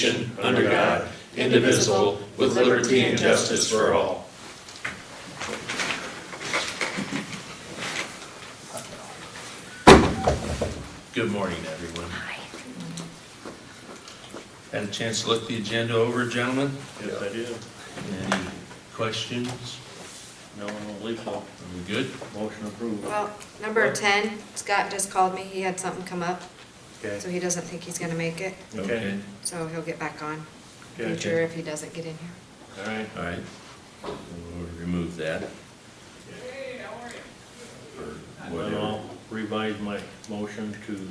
under God, indivisible, with liberty and justice for all. Good morning, everyone. Had a chance to look the agenda over, gentlemen? Yes, I did. Any questions? No, I don't believe so. Are we good? Motion approved. Well, number 10, Scott just called me, he had something come up, so Okay. he doesn't think he's gonna make it, Okay. so he'll get back on Okay. future if he doesn't get in here. All right. All right. We'll remove that. Or Then whatever. I'll revise my motion to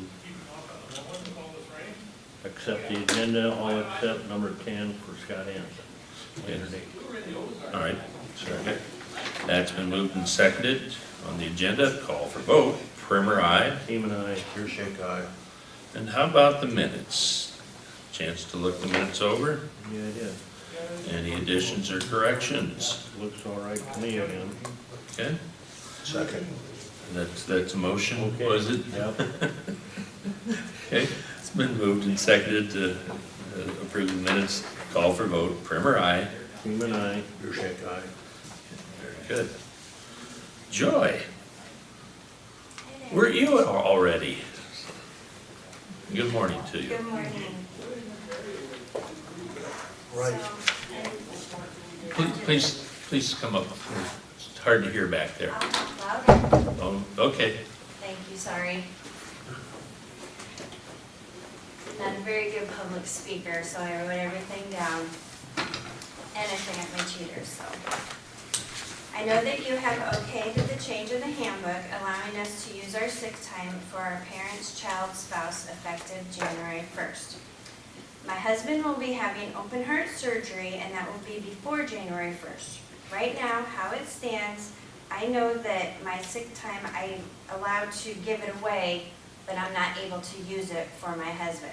accept the agenda, all except number 10 for Scott Hanson. Later date. All right, second. That's been moved and seconded on the agenda. Call for vote. Primer, aye. Team and I, Shake eye. And how about the minutes? Chance to look the minutes over? yeah, I did. Any additions or corrections? Looks all right to me again. Okay, Second. that's a motion, Okay. was it? Yep. Okay, it's been moved and seconded to approve the minutes. Call for vote. Primer, aye. Team and I, Shake eye. Very good. Joy, were you already? Good morning to you. Good morning. Right. Please come up. It's hard to hear back there. Louder. Oh, okay. Thank you, sorry. Not a very good public speaker, so I wrote everything down. And I forgot my cheaters, so. I know that you have okayed the change of the handbook, allowing us to use our sick time for our parents, child, spouse, effective January 1st. My husband will be having open heart surgery, and that will be before January 1st. Right now, how it stands, I know that my sick time, I'm allowed to give it away, but I'm not able to use it for my husband.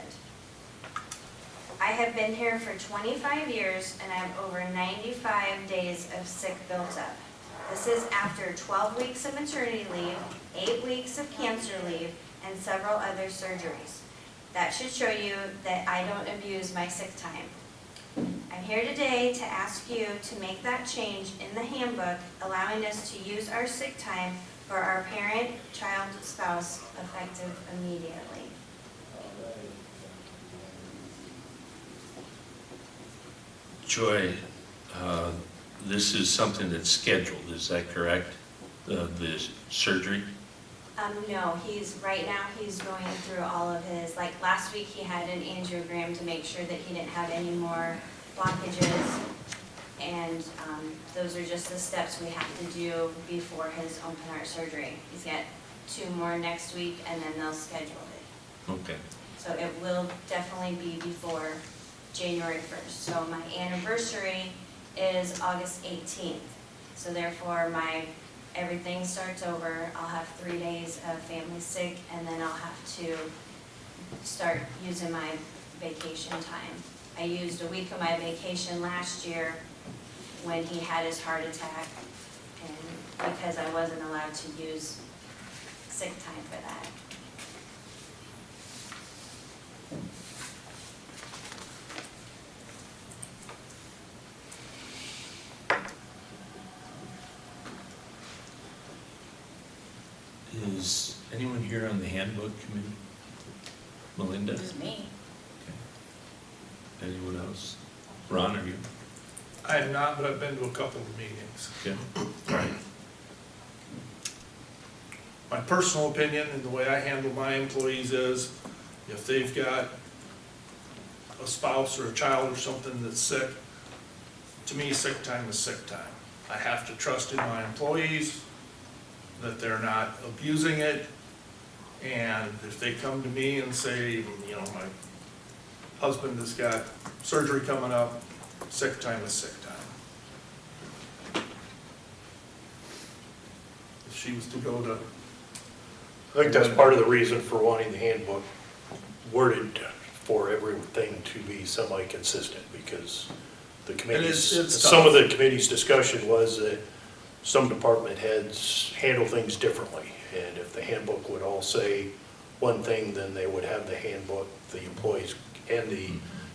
I have been here for 25 years, and I have over 95 days of sick built up. This is after 12 weeks of maternity leave, 8 weeks of cancer leave, and several other surgeries. That should show you that I don't abuse my sick time. I'm here today to ask you to make that change in the handbook, allowing us to use our sick time for our parent, child, spouse, effective immediately. Joy, this is something that's scheduled, is that correct? The surgery? No, right now he's going through all of his, like last week he had an angiogram to make sure that he didn't have any more blockages. And those are just the steps we have to do before his open heart surgery. He's got 2 more next week, and then they'll schedule it. Okay. So it will definitely be before January 1st. So my anniversary is August 18th. So therefore everything starts over. I'll have 3 days of family sick, and then I'll have to start using my vacation time. I used a week of my vacation last year when he had his heart attack, and because I wasn't allowed to use sick time for that. Is anyone here on the handbook committee? Melinda? This is me. Okay. Anyone else? Ron, are you? I have not, but I've been to a couple of meetings. Okay. All right. My personal opinion and the way I handle my employees is, if they've got a spouse or a child or something that's sick, to me, sick time is sick time. I have to trust in my employees that they're not abusing it. And if they come to me and say, my husband has got surgery coming up, sick time is sick time. If she was to go to, I think that's part of the reason for wanting the handbook worded for everything to be semi-consistent, because the committee's, it's some of tough. the committee's discussion was that some department heads handle things differently. And if the handbook would all say one thing, then they would have the handbook, the employees and the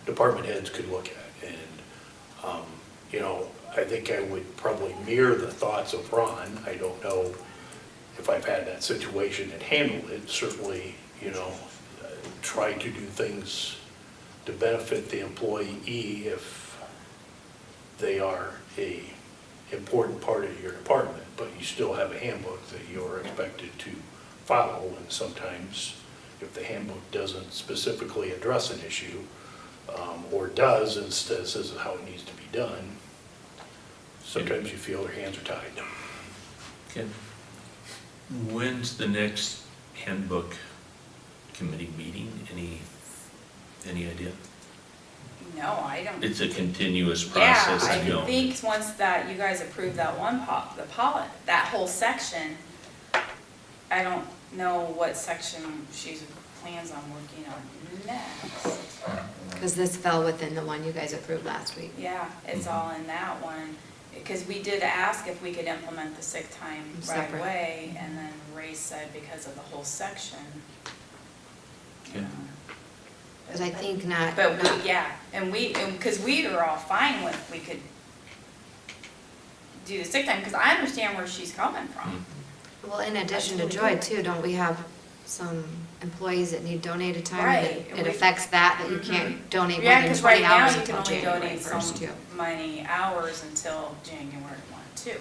department heads could look at. And, you know, I think I would probably mirror the thoughts of Ron. I don't know if I've had that situation and handled it. Certainly, you know, try to do things to benefit the employee if they are a important part of your department, but you still have a handbook that you're expected to follow, and sometimes if the handbook doesn't specifically address an issue, or does instead says how it needs to be done, sometimes you feel their hands are tied. Okay. When's the next handbook committee meeting? Any idea? No, I don't. It's a continuous Yeah, process, I you know. think once that, you guys approve that one that whole section, I don't know what section she plans on working on next. Because this fell within the one you guys approved last week. Yeah, it's all in that one, because we did ask if we could implement the sick time right Separate. away, and then Ray said because of the whole section. Okay. Because I think not. But we, yeah, and because we were all fine with, we could do the sick time, because I understand where she's coming from. Well, in addition to Joy too, don't we have some employees that need donated time? Right. It affects that you can't donate more Yeah, than because 20 right now hours you can until only January donate so 1st too. many hours until January 1, too.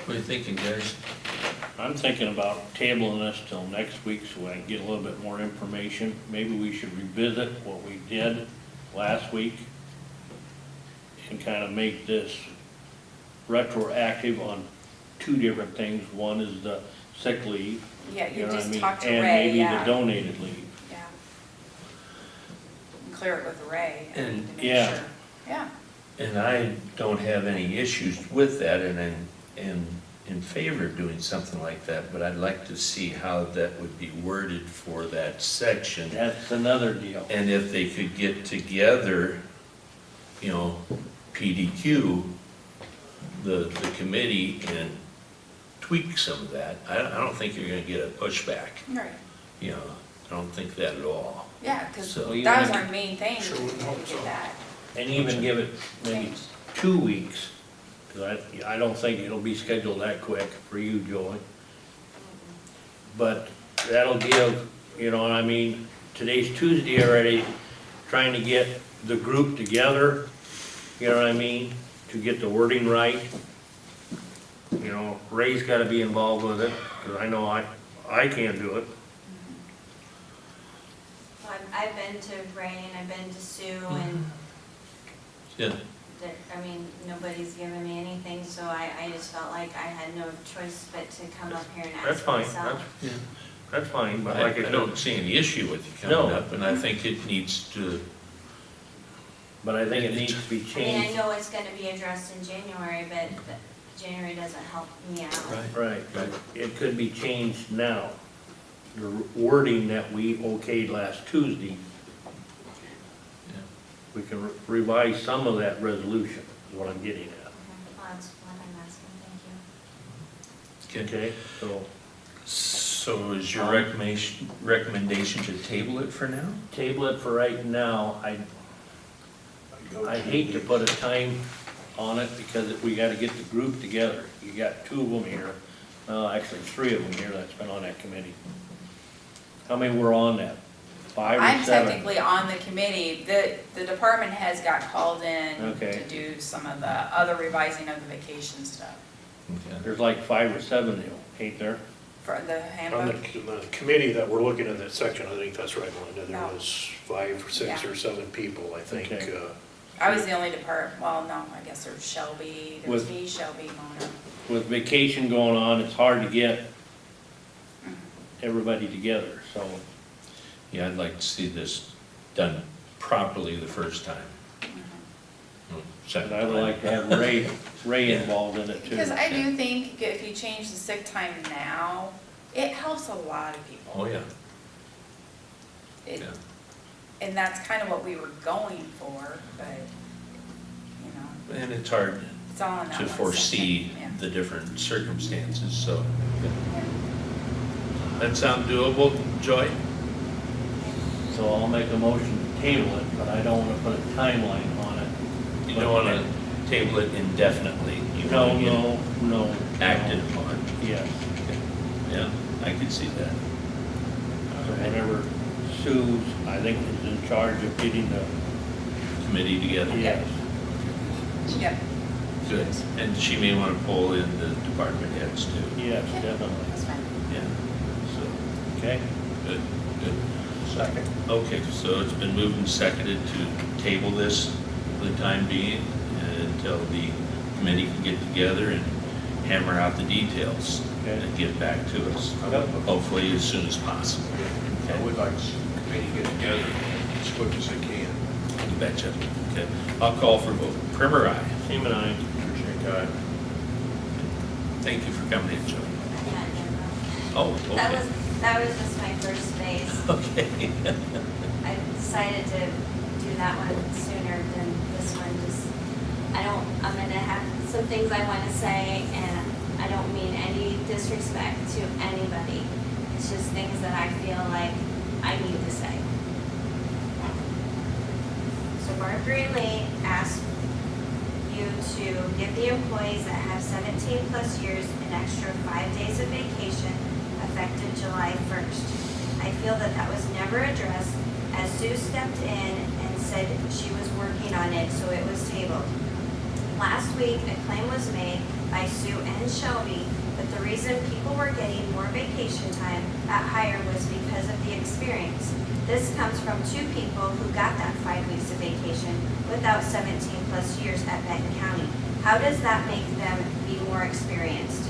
What are you thinking, guys? I'm thinking about tabling this till next week so I can get a little bit more information. Maybe we should revisit what we did last week and kind of make this retroactive on two different things. One is the sick leave, Yeah, you you know what I just mean? talk to And Ray, maybe yeah. the donated leave. Yeah. And clear it with Ray. And- to make yeah. sure. Yeah, And I don't have any issues with that, and I'm in favor of doing something like that, but I'd like to see how that would be worded for that section. That's another deal. And if they could get together, you know, PDQ, the committee, and tweak some of that, I don't think you're gonna get a pushback, right. you know, I don't think that at all. Yeah, because So that was even- our main thing, Sure to wouldn't hope get so. that And even give it maybe changed. 2 weeks, because I don't think it'll be scheduled that quick for you, Joey. But that'll give, you know, I mean, today's Tuesday already, trying to get the group together, you know what I mean, to get the wording right. You know, Ray's gotta be involved with it, because I know I can't do it. Well, I've been to Ray and I've been to Sue and Yeah, I mean, nobody's given me anything, so I just felt like I had no choice but to come up here and That's ask fine, myself. that's fine, but I like I said, don't see any issue with you coming No. up, and I think it needs to, but I think it needs to be I mean, I changed. know it's gonna be addressed in January, but January doesn't help me out. Right, but it could be changed now. The wording that we okayed last Tuesday, yeah. we can revise some of that resolution, is what I'm getting at. Well, that's what I'm asking, thank you. Okay, Okay, so so is your recommendation to table it for now? table it for right now. I hate to put a time on it because we gotta get the group together. You got 2 of them here, actually 3 of them here that's been on that committee. How many were on that? 5 or I'm 7? technically on the committee, the department has got called in Okay. to do some of the other revising of the vacation stuff Okay. There's like 5 or 7, ain't there? for the On handbook. the committee that we're looking at that section, I think that's right, Melinda, there No. was 5 or 6 Yeah. or 7 people, I think. Okay. I was the only well, no, I guess there's Shelby, there's With- me, Shelby, Mona. With vacation going on, it's hard to get everybody together, so. Yeah, I'd like to see this done properly the first time. Second And I would time. like to have Ray involved in it too. Because I do think if you change the sick time now, it helps a lot of people. Oh, yeah, It- yeah. And that's kind of what we were going for, but, you know, And it's hard it's all in that to one foresee section, yeah. the different circumstances, so. That sound doable, Joy? I'll make a motion to table it, but I don't wanna put a timeline on it. You don't wanna table it indefinitely. You No, wanna get it no, no. acted upon. Yes, Yeah, I could see that. so whenever Sue, I think, is in charge of getting the, Committee together. yes, Yep. Good. And she may wanna pull in the department heads too. yes, definitely, That's fine. Yeah, so, okay? good, good. Second. Okay, so it's been moved and seconded to table this for the time being until the committee can get together and hammer out the details Okay. and get back to us. Yep. Hopefully as soon as possible. I would like to committee get together as quick as they can. You betcha. Okay, I'll call for vote. Primer, aye. Seaman, aye. Shank Thank you for coming in, Joe. Yeah, yeah, Oh, no. That okay. was just my first phase. Okay. I decided to do that one sooner than this one, just, I'm gonna have some things I wanna say, and I don't mean any disrespect to anybody. It's just things that I feel like I need to say. So Barb Greenlee asked you to give the employees that have 17 plus years an extra 5 days of vacation effective July 1st. I feel that that was never addressed, as Sue stepped in and said she was working on it, so it was tabled. Last week, a claim was made by Sue and Shelby that the reason people were getting more vacation time at higher was because of the experience. This comes from 2 people who got that 5 weeks of vacation without 17 plus years at Benton County. How does that make them be more experienced?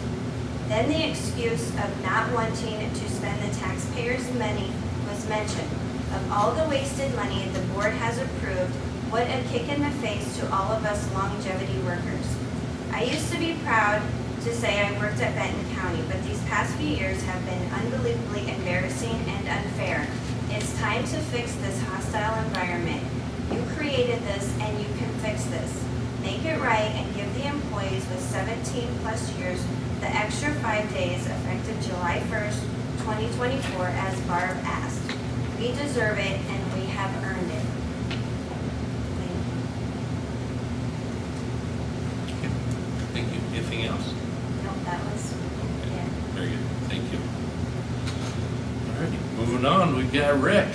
Then the excuse of not wanting to spend the taxpayers' money was mentioned. Of all the wasted money the board has approved, what a kick in the face to all of us longevity workers. I used to be proud to say I worked at Benton County, but these past few years have been unbelievably embarrassing and unfair. It's time to fix this hostile environment. You created this and you can fix this. Make it right and give the employees with 17 plus years the extra 5 days effective July 1st, 2024, as Barb asked. We deserve it and we have earned it. Thank you. Thank you. Anything else? No, that was, yeah. Very good. Thank you. All righty, moving on, we've got Rick.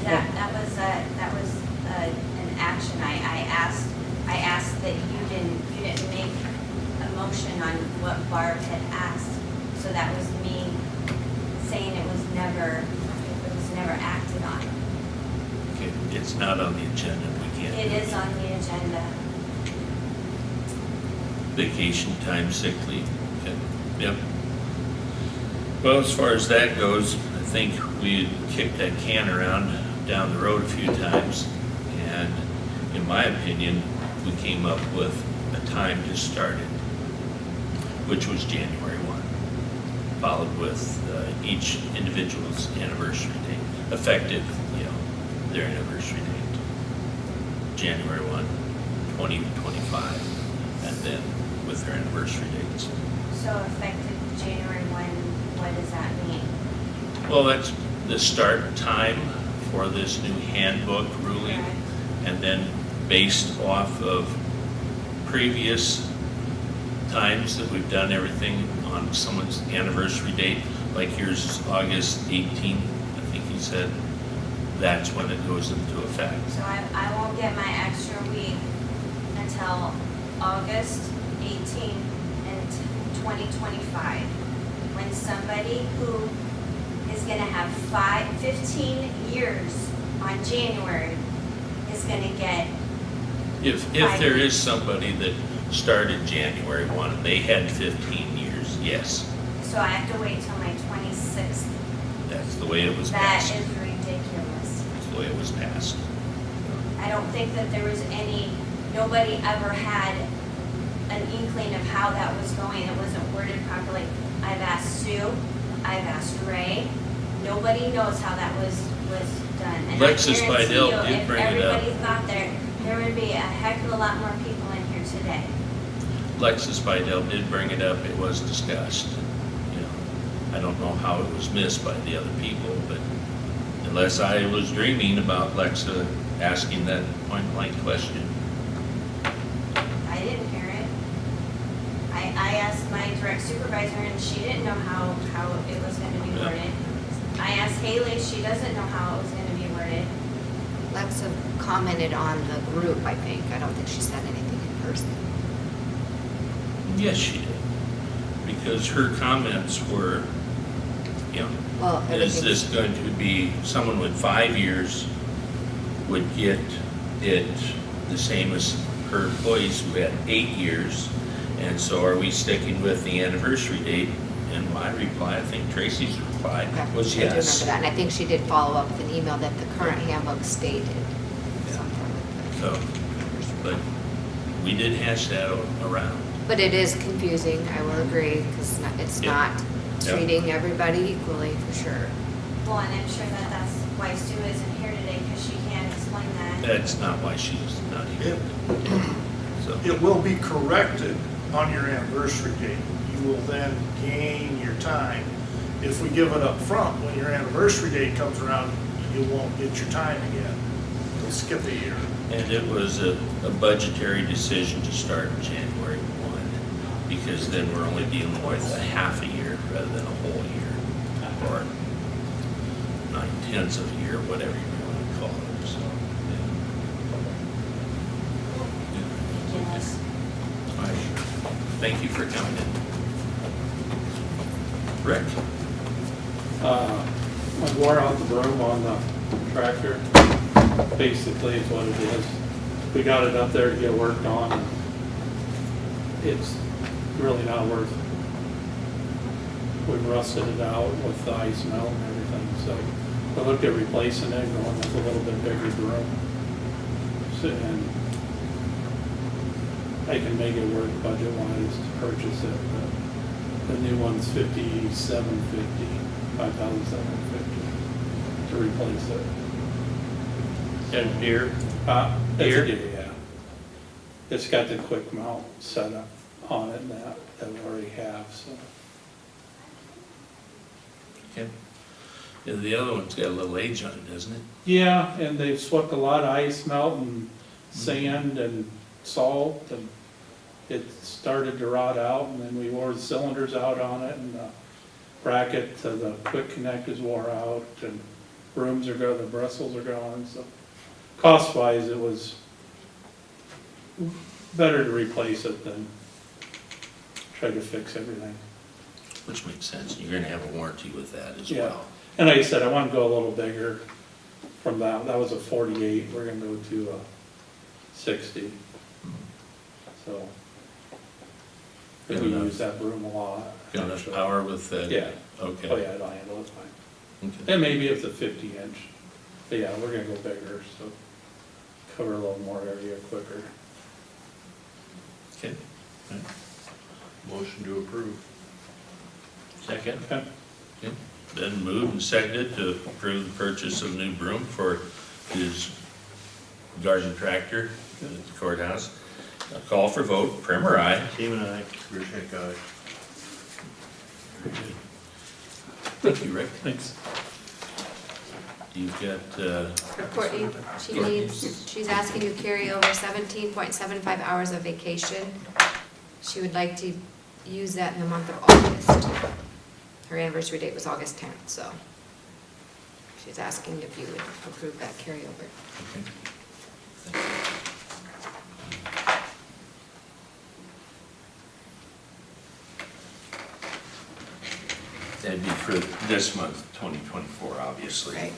That was an action. I asked that you didn't make a motion on what Barb had asked. So that was me saying it was never acted on. Okay, it's not on the agenda, we can't. It is on the agenda. Vacation time, sick leave. Okay, yep. Well, as far as that goes, I think we had kicked that can around down the road a few times. And in my opinion, we came up with a time to start it, which was January 1, followed with each individual's anniversary date, effective, their anniversary date. January 1, 20 to 25, and then with their anniversary dates. So effective January 1, what does that mean? Well, that's the start time for this new handbook ruling, Right. and then based off of previous times that we've done everything on someone's anniversary date, like yours is August 18th, I think he said, that's when it goes into effect. So I won't get my extra week until August 18th and 2025. When somebody who is gonna have 15 years on January is gonna get, If there is somebody that started January 1, and they had 15 years, yes, so I have to wait till my 26th. that's the way it was That passed. is ridiculous. That's the way it was passed. I don't think that there was nobody ever had an inkling of how that was going. It wasn't worded properly. I've asked Sue, I've asked Ray. Nobody knows how that was done. And I Alexis guarantee Bidell you, did bring it up. If everybody thought there would be a heck of a lot more people in here today. Alexis Bidell did bring it up, it was discussed. I don't know how it was missed by the other people, but unless I was dreaming about Lexa asking that point blank question. I didn't hear it. I asked my direct supervisor and she didn't know how it was gonna be Yeah. worded. I asked Haley, she doesn't know how it was gonna be worded. Lexa commented on the group, I think. I don't think she said anything in person. Yes, she did. Because her comments were, you know, Well, is everything- this going to be, someone with 5 years would get it the same as her employees who had 8 years? And so are we sticking with the anniversary date? And my reply, I think Tracy's reply Okay, was I do remember yes. that, and I think she did follow up with an email that the current handbook stated something like So, but we did hash that around. that. But it is confusing, I will agree, because it's Yeah. not Yeah. treating everybody equally, for sure. Well, and I'm sure that that's why Sue isn't here today, because she can't explain that. That's not why she's not here. So, It will be corrected on your anniversary date. You will then gain your time. If we give it up front, when your anniversary date comes around, you won't get your time again. You'll skip a year. and it was a budgetary decision to start January 1, because then we're only dealing with a half a year rather than a whole year, or 9/10 of a year, whatever you want to call it, so. yeah. Yes. All right. Thank you for coming in. Rick? I wore out the broom on the tractor, basically is what it is. We got it up there to get worked on, and it's really not worth. We rusted it out with the ice melt and everything, so we looked at replacing it, going with a little bit bigger broom. So, and I can make it work budget-wise to purchase it, but the new one's $5,750 to replace it. And deer, It's a Deer? deer, yeah. It's got the quick mount set up on it that we already have, so. Okay. Yeah, the other one's got a little age on it, doesn't it? Yeah, and they've swept a lot of ice melt and sand and salt, and it started to rot out, and then we wore the cylinders out on it, and the bracket to the quick connect is wore out, and brooms are gone, the bristles are gone, so. Cost-wise, it was better to replace it than try to fix everything. Which makes sense. You're gonna have a warranty with that as Yeah. well. And like I said, I want to go a little bigger from that. That was a 48, we're gonna go to a 60. So we Good enough. use that broom a lot. Got enough actually. power with that? Yeah. Okay. Oh, yeah, it'll handle it fine. Okay. And maybe it's a 50-inch. But yeah, we're gonna go bigger, so cover a little more area quicker. Okay. All right. Motion to approve. Second? Okay. Okay. Been moved and seconded to approve the purchase of new broom for his garden tractor at the courthouse. A call for vote, Primer, aye. Seaman, aye. Griffith, aye. Very good. Thank you, Rick. Thanks. You've got, Courtney, she's asking you to carry over 17.75 hours of vacation. She would like to use that in the month of August. Her anniversary date was August 10th, so she's asking if you would approve that carryover. okay. That'd be for this month, 2024, obviously. Right.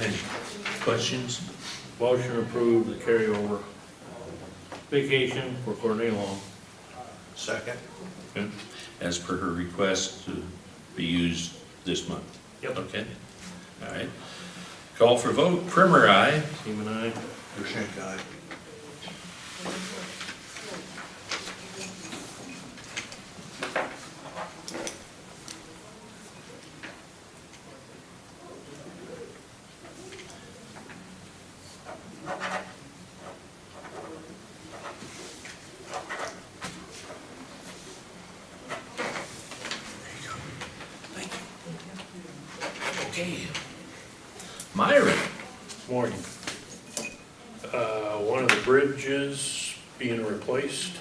Any questions? Motion to approve the carryover vacation for Courtney Long. Second. Okay. As per her request to be used this month? Yep. Okay, all right. Call for vote, Primer, aye. Seaman, aye. Griffith, aye. Myron, Morning. One of the bridges being replaced,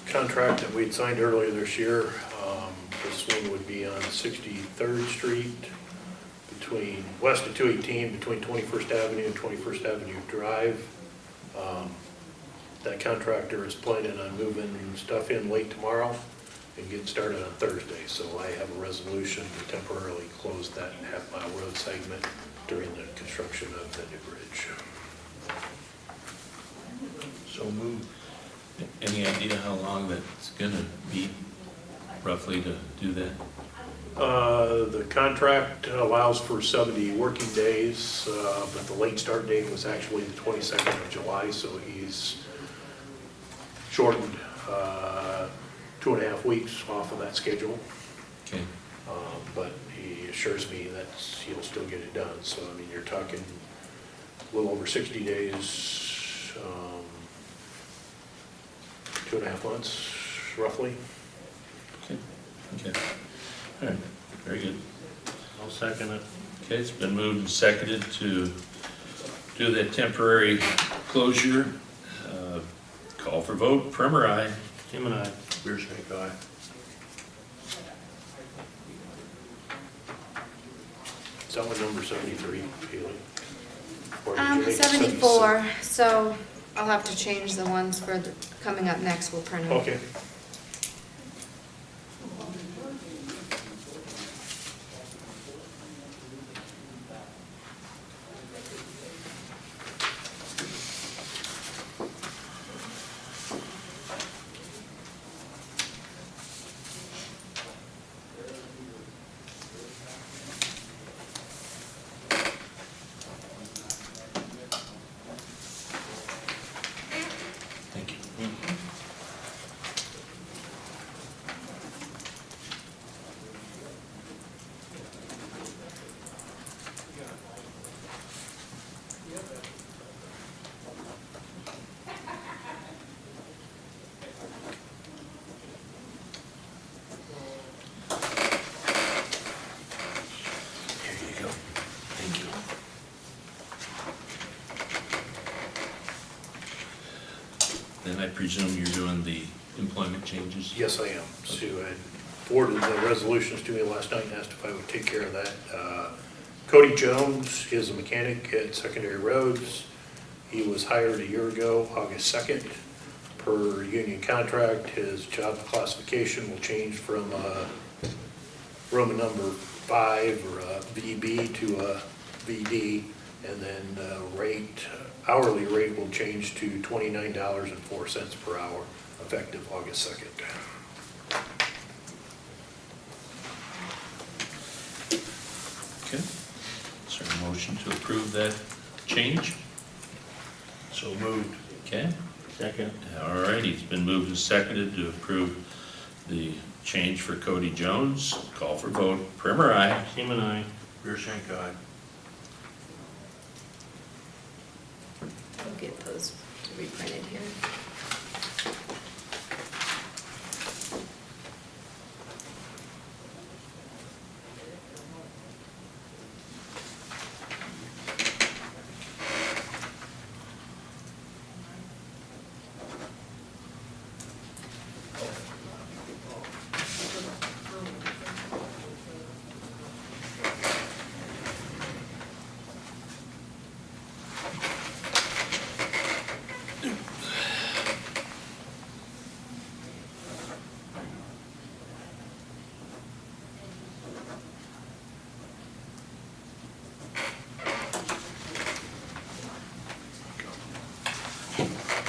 contract that we'd signed earlier this year. This one would be on 63rd Street, between, west of 218, between 21st Avenue and 21st Avenue Drive. That contractor is planning on moving stuff in late tomorrow and getting started on Thursday. So I have a resolution to temporarily close that half-mile road segment during the construction of the new bridge. So moved. any idea how long that's gonna be roughly to do that? The contract allows for 70 working days, but the late start date was actually the 22nd of July, so he's shortened 2.5 weeks off of that schedule. Okay, But he assures me that he'll still get it done. So, I mean, you're talking a little over 60 days, 2.5 months roughly. okay, all right, very good. I'll second it. Okay, it's been moved and seconded to do that temporary closure. Call for vote, Primer, aye. Tim and I. Beer snake eye. Is that one number 73, Haley? Or did you make it 74, so I'll have to change the ones for the, coming up next, we'll print them. Okay. Thank you. Here you go. Thank you. Then I presume you're doing the employment changes? Yes, I am. Sue had forwarded the resolutions to me last night and asked if I would take care of that. Cody Jones is a mechanic at Secondary Roads. He was hired a year ago, August 2nd. Per union contract, his job classification will change from Roman number 5 or a VB to a VD. And then hourly rate will change to $29.04 per hour, effective August 2nd. Okay. Is there a motion to approve that change? So moved. Okay, Second. all righty, it's been moved and seconded to approve the change for Cody Jones. Call for vote, Primer, aye. Tim and I. Beer snake eye. I'll get those reprinted here.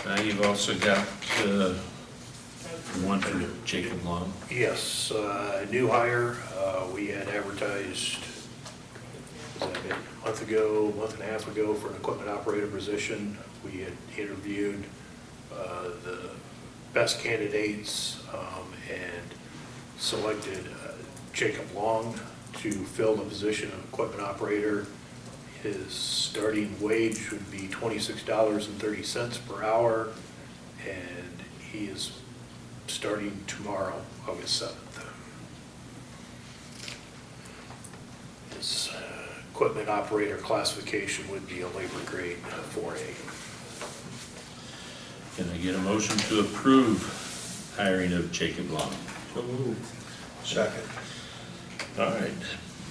Now you've also got one for Jacob Long. Yes, new hire, we had advertised, was that a month ago, month and a half ago for an equipment operator position. We had interviewed the best candidates and selected Jacob Long to fill the position of equipment operator. His starting wage would be $26.30 per hour, and he is starting tomorrow, August 7th. His equipment operator classification would be a labor grade 4A. Can I get a motion to approve hiring of Jacob Long? So moved. Second. All right,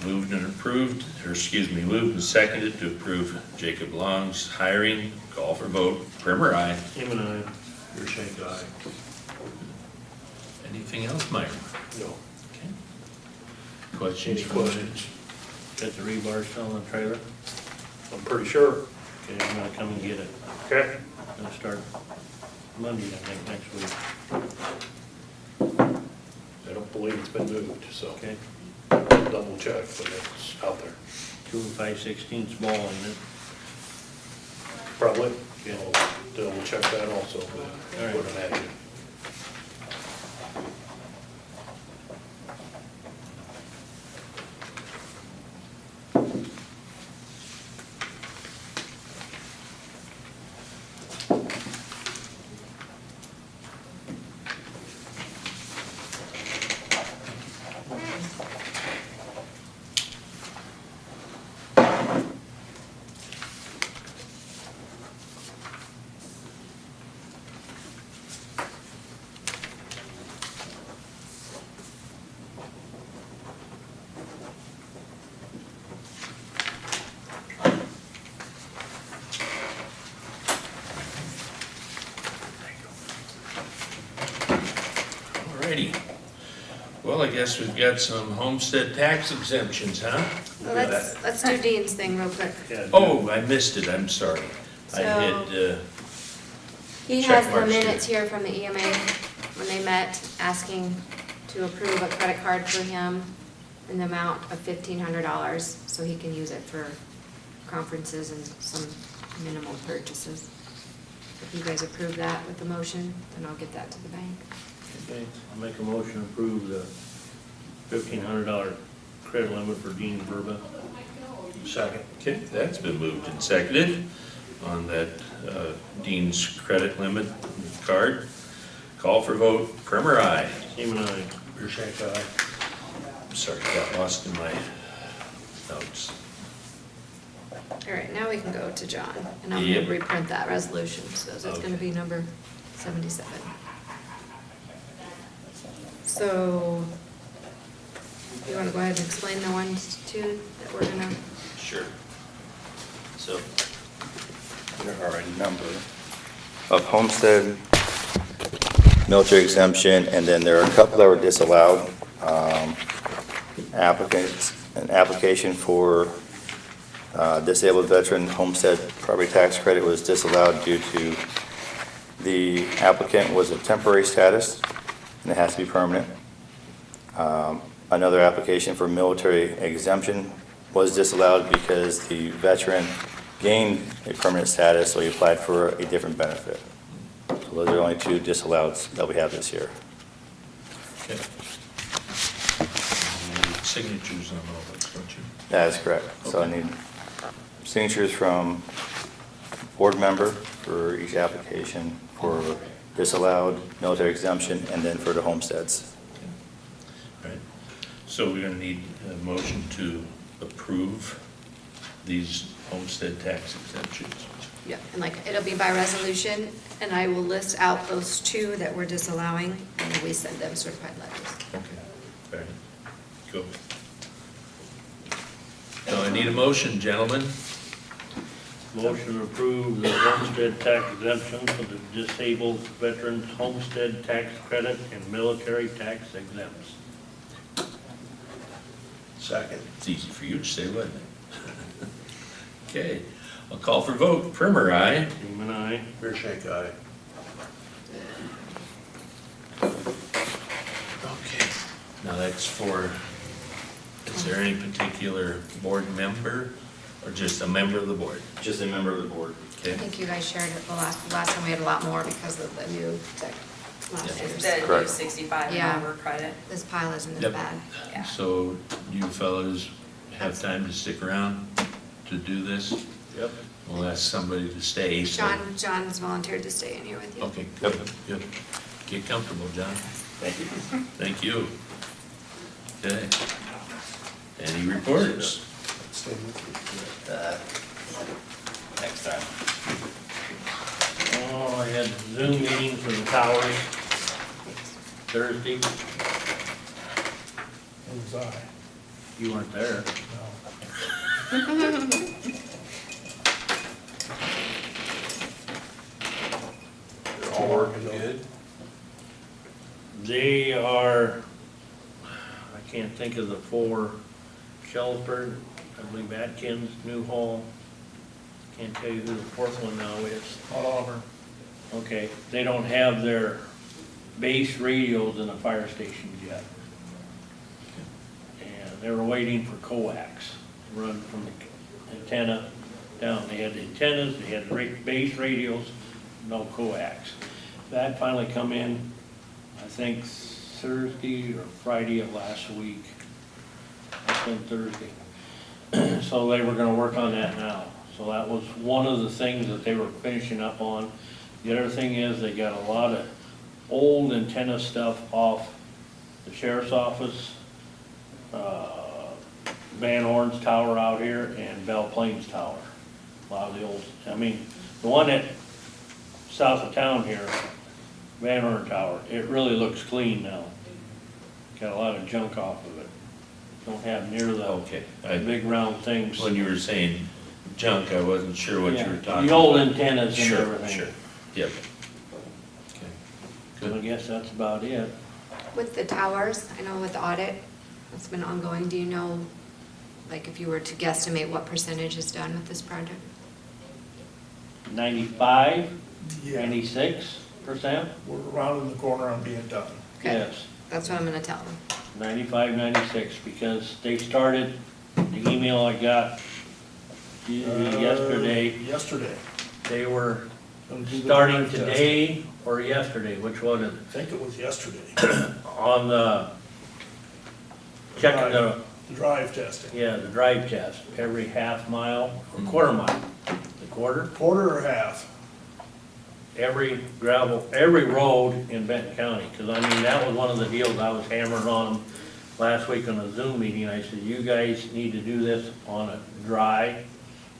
moved and approved, or excuse me, moved and seconded to approve Jacob Long's hiring. Call for vote. Primer, aye. Him and I, Urshank, aye. Anything else, Myron? No. Okay. Questions? Any from the- questions? got the rebar still in the trailer? I'm pretty sure. Okay, I'm gonna come and get it. Okay. Gonna start Monday, I think, next week. I don't believe it's been moved, so Okay, double check, but it's out there. 2 5/16 ball in it. Probably. Yeah. I'll double check that also, but All I right. would imagine. Alrighty. Well, I guess we've got some homestead tax exemptions, huh? Well, let's do Dean's thing real quick. Yeah, Oh, I missed it, I'm sorry. I had, He Check has the marks minutes here. here from the EMA when they met, asking to approve a credit card for him in the amount of $1,500, so he can use it for conferences and some minimal purchases. If you guys approve that with the motion, then I'll get that to the bank. Okay, I'll make a motion to approve the $1,500 credit limit for Dean Verba. Second. okay, that's been moved and seconded on that Dean's credit limit card. Call for vote. Primer, aye. Him and I, Urshank, aye. I'm sorry, got lost in my notes. All right, now we can go to John, and I'm Yep. gonna reprint that resolution, so it's gonna be number 77. So, you wanna go ahead and explain the ones, two, that we're gonna, Sure. So, There are a number of homestead, military exemption, and then there are a couple that were disallowed. Applicants, an application for disabled veteran homestead property tax credit was disallowed due to the applicant was a temporary status, and it has to be permanent. Another application for military exemption was disallowed because the veteran gained a permanent status, so he applied for a different benefit. So those are only two disalloweds that we have this year. okay. You need signatures on all those, don't you? That is correct. So I Okay. need signatures from board member for each application for disallowed, military exemption, and then for the homesteads. All right. So we're gonna need a motion to approve these homestead tax exemptions. yeah, and like, it'll be by resolution, and I will list out those two that we're disallowing, and then we send them certified letters. Okay. All right. Go. So I need a motion, gentlemen. motion to approve the homestead tax exemption for the disabled veterans homestead tax credit and military tax exempts. Second. It's easy for you to say, wasn't it? Okay, I'll call for vote. Primer, aye. Him and I, Urshank, aye. Okay. Now that's for, is there any particular board member or just a member of the board? Just a member of the board. I Okay, think you guys shared it the last time we had a lot more because of the new tech last Yeah. year. It's so the new Correct. 65 Yeah. and over credit. This pile isn't as Yep. bad. Yeah. so you fellows have time to stick around to do this? yep. We'll ask somebody to stay, so. John's volunteered to stay in here with you. Okay, Yep. good. Get comfortable, John. Thank you. Thank you. Okay. Any reports? Stay with Next time. Oh, I had Zoom meeting for the towers Thursday. you. Who's I? You weren't there. No. They're all working good. They are, I can't think of the four, Shelburne, I believe Atkins, Newhall. Can't tell you who the fourth one now is. Auburn. Okay, they don't have their base radios in the fire stations yet. And they were waiting for coax, run from the antenna down. They had the antennas, they had the base radios, no coax. That finally come in, I think Thursday or Friday of last week. It's been Thursday. So they were gonna work on that now. So that was one of the things that they were finishing up on. The other thing is they got a lot of old antenna stuff off the sheriff's office, Van Horn's tower out here, and Belle Plains Tower. A lot of the old, I mean, the one at south of town here, Van Horn Tower, it really looks clean now. Got a lot of junk off of it. Don't have near the Okay. big round things. When you were saying junk, I wasn't sure what you were Yeah, talking about. the old antennas and Sure, everything. sure. Yep. Okay. So I guess that's about it. With the towers, I know with the audit, it's been ongoing, do you know, like if you were to guesstimate what percentage is done with this project? 95, Yeah, 96%? we're rounding the corner on being done. Okay. Yes, That's what I'm gonna tell them. 95, 96, because they started, the email I got yesterday, Yesterday. they were Gonna do the starting drive test. today or yesterday, which was it? I think it was yesterday. On the, checking the, The drive testing. yeah, the drive test, every half mile or quarter mile. The quarter? Quarter or half? Every gravel, every road in Benton County, because I mean, that was one of the deals I was hammering on them last week on a Zoom meeting. I said, you guys need to do this on a dry,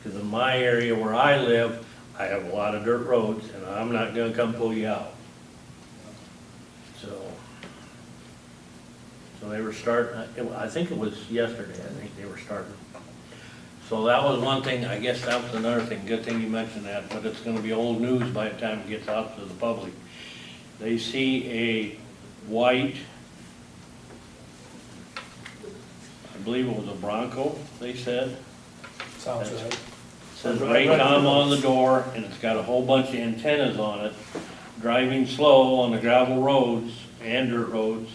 because in my area where I live, I have a lot of dirt roads, and I'm not gonna come pull you out. So they were starting, I think it was yesterday, I think they were starting. So that was one thing, I guess that was another thing, good thing you mentioned that, but it's gonna be old news by the time it gets out to the public. They see a white, I believe it was a Bronco, they said. Sounds right. Says Raycom on the door, and it's got a whole bunch of antennas on it, driving slow on the gravel roads and dirt roads.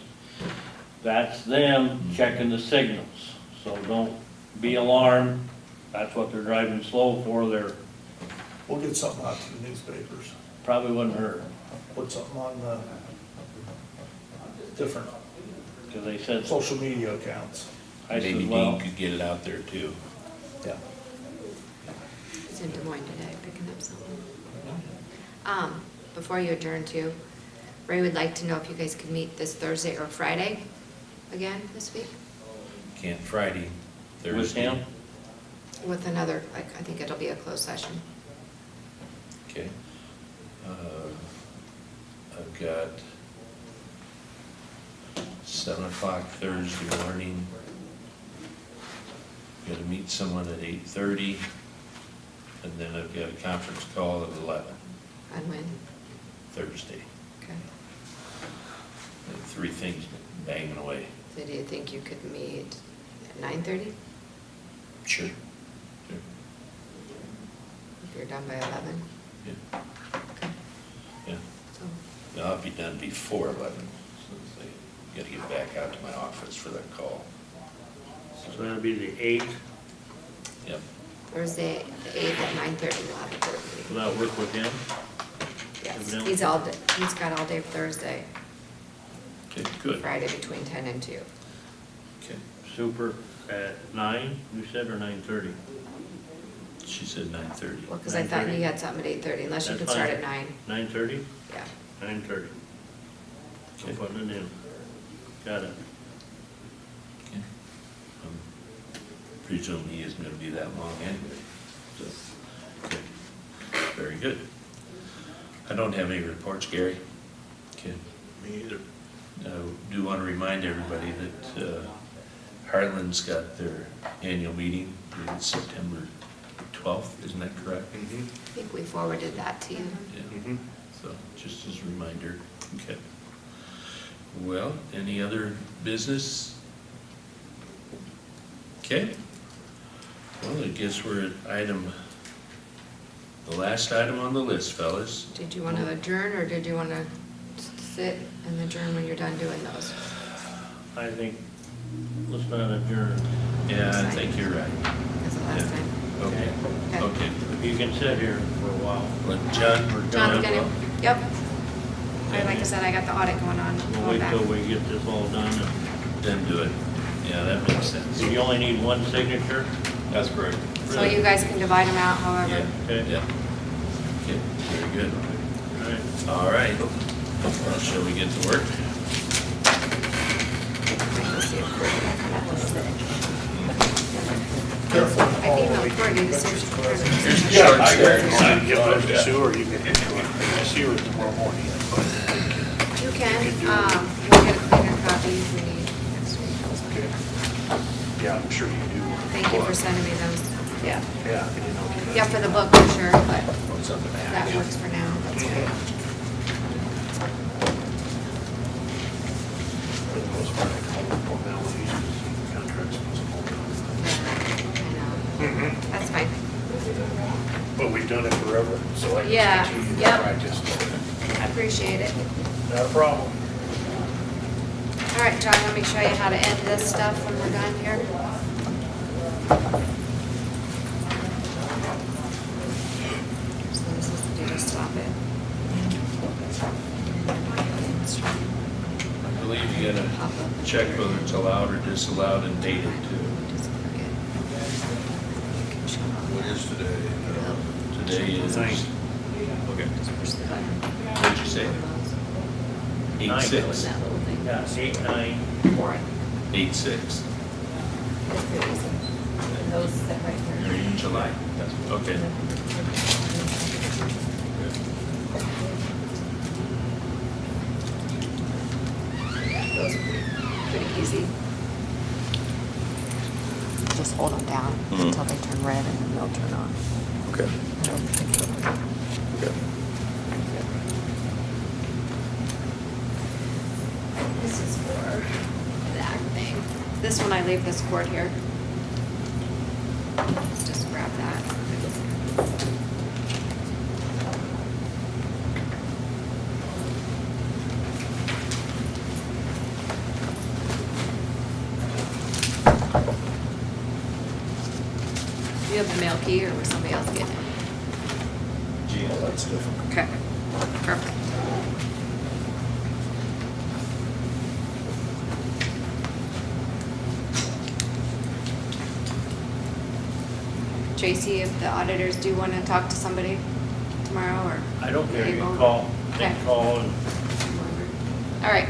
That's them checking the signals, so don't be alarmed. That's what they're driving slow for. They're, We'll get something out to the newspapers. probably wouldn't hurt, Put something on the different because they said, social media accounts. I said, Maybe well, Dean could get it out there too. Yeah. He's in Des Moines today, picking up something. Before you adjourn too, Ray would like to know if you guys could meet this Thursday or Friday again this week Can't Friday, Thursday. with him, with another, like, I think it'll be a closed session. Okay. I've got 7 o'clock Thursday morning. Got to meet someone at 8:30, and then I've got a conference call at 11, On when? Thursday. Okay. And 3 things banging away. So do you think you could meet at 9:30? Sure. If you're done by 11? Yeah. Okay. Yeah. So, No, I'll be done before 11, so I got to get back out to my office for that call. so that'll be the 8th. Yep. Thursday, the 8th at 9:30, we'll have a board Will meeting. that work with him? Yes, Evidently. he's got all day Thursday, Okay, good. Friday between 10 and 2. Okay. Super at 9, you said, or 9:30? She said 9:30. Well, because I thought 9:30. you had something at 8:30, unless you That's could start fine. at 9. 9:30? Yeah. 9:30. So Okay. putting it in. Got it. Okay. presume he isn't gonna be that long anyway, so, okay. Very good. I don't have any reports, Gary. Okay. Me either. I do want to remind everybody that Heartland's got their annual meeting, I believe it's September 12th, isn't that correct? I think we forwarded that to you. Yeah, so just as a reminder, okay. Well, any other business? Okay. Well, I guess we're at the last item on the list, fellas. Did you want to adjourn, or did you want to sit and adjourn when you're done doing those? I think, let's not adjourn. Yeah, I think you're right. That's the last Yeah. time. Okay, Okay. okay. If you can sit here for a while. Let John, we're John's done. gonna, yep. Like I said, I got the audit going on. We'll Going wait back. till we get this all done. Then do it. Yeah, that makes sense. You only need one signature? That's correct. So you guys can divide them out however. Yeah, Okay. yeah. Okay, very good. All right. All right. Well, shall we get to work? Careful. I emailed Courtney to see if she could. Here's the Yeah, short I story. can get up to Sue, or you can hit to it. I see her tomorrow morning. You can, we'll get a cleaner copy if we need next week. Okay. Yeah, I'm sure you do. Thank you for sending me those. Yeah. Yeah, I didn't know you guys- Yeah, for the book, for sure, but What's on the back? that works for now. That's great. For the most part, I call them formalities, because contracts must hold on. Yeah, I know. That's fine. But we've done it forever, so I Yeah, can continue to yep. practice. I appreciate it. Not a problem. All right, John, let me show you how to end this stuff when we're done here. So this is to do to stop it. I believe you gotta check whether it's allowed or disallowed and date it too. Just click it. What is today? Today is, Ninth. okay, Just push the button. what'd you say? 8/6, That little thing. Yeah, 8/9. For it. 8/6, It's pretty easy. And those sit right or there. in July, okay. Those are pretty easy. Just hold them down Mhm. until they turn red and then they'll turn on. Okay. Okay. This is for that thing. This one, I leave this cord here. Just grab that. Do you have the mail key, or was somebody else getting it? Gee, that's different. Okay, perfect. Tracy, if the auditors do want to talk to somebody tomorrow, or? I don't care, you Able? can call, they Okay. can call and All right.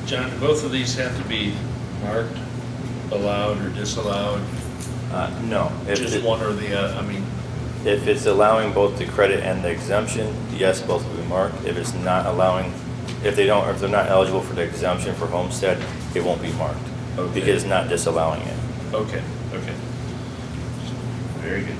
John, do both of these have to be marked, allowed or disallowed? No. If Just it- one or the other, I mean, If it's allowing both the credit and the exemption, yes, both will be marked. If it's not allowing, if they're not eligible for the exemption for homestead, it won't be marked. Okay. Because it's not disallowing it. okay. Very good.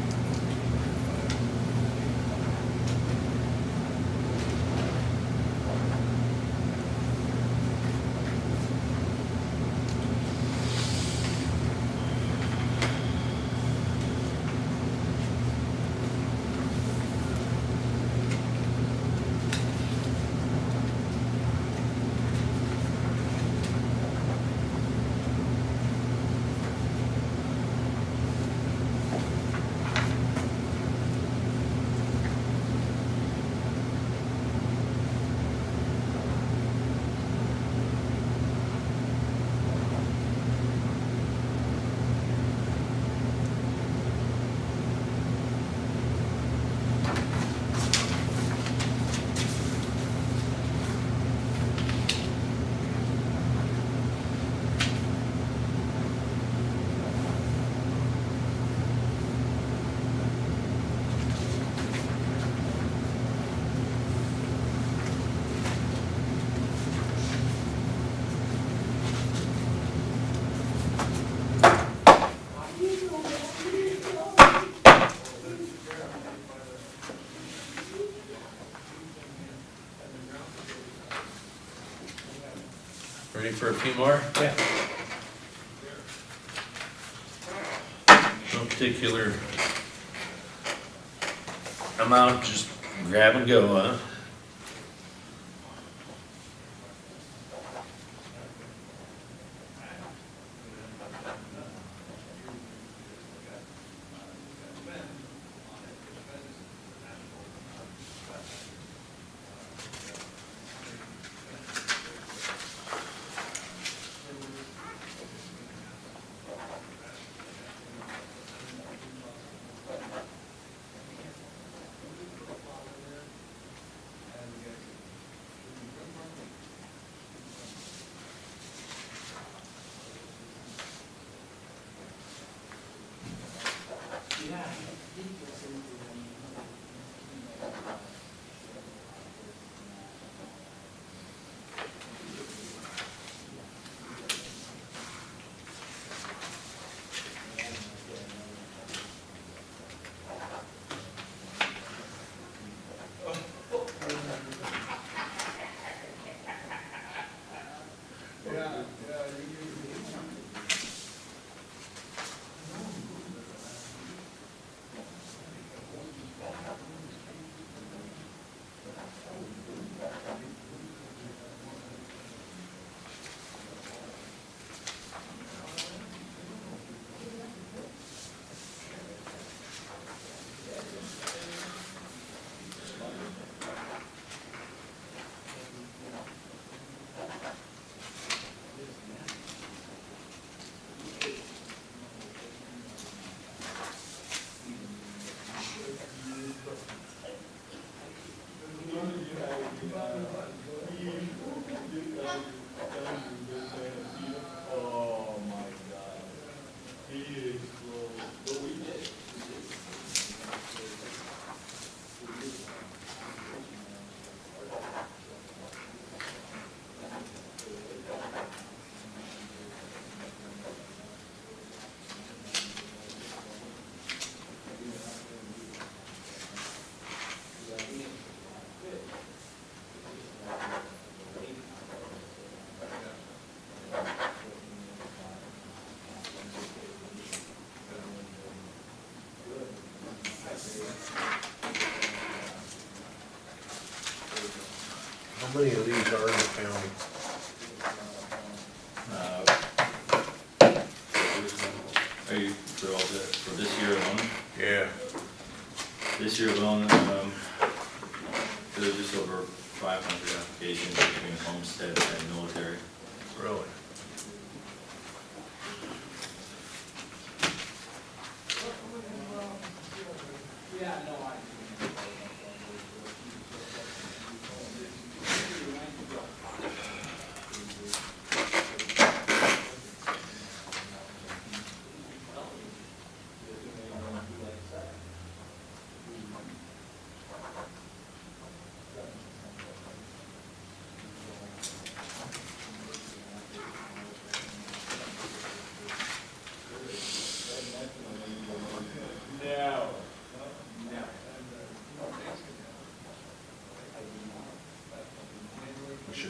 Ready for a few more? Yeah. No particular amount, just grab and go, huh? How many of these are in the county? Are you, for this year alone? Yeah. This year alone, there's just over 500 applications between homestead and military. Really?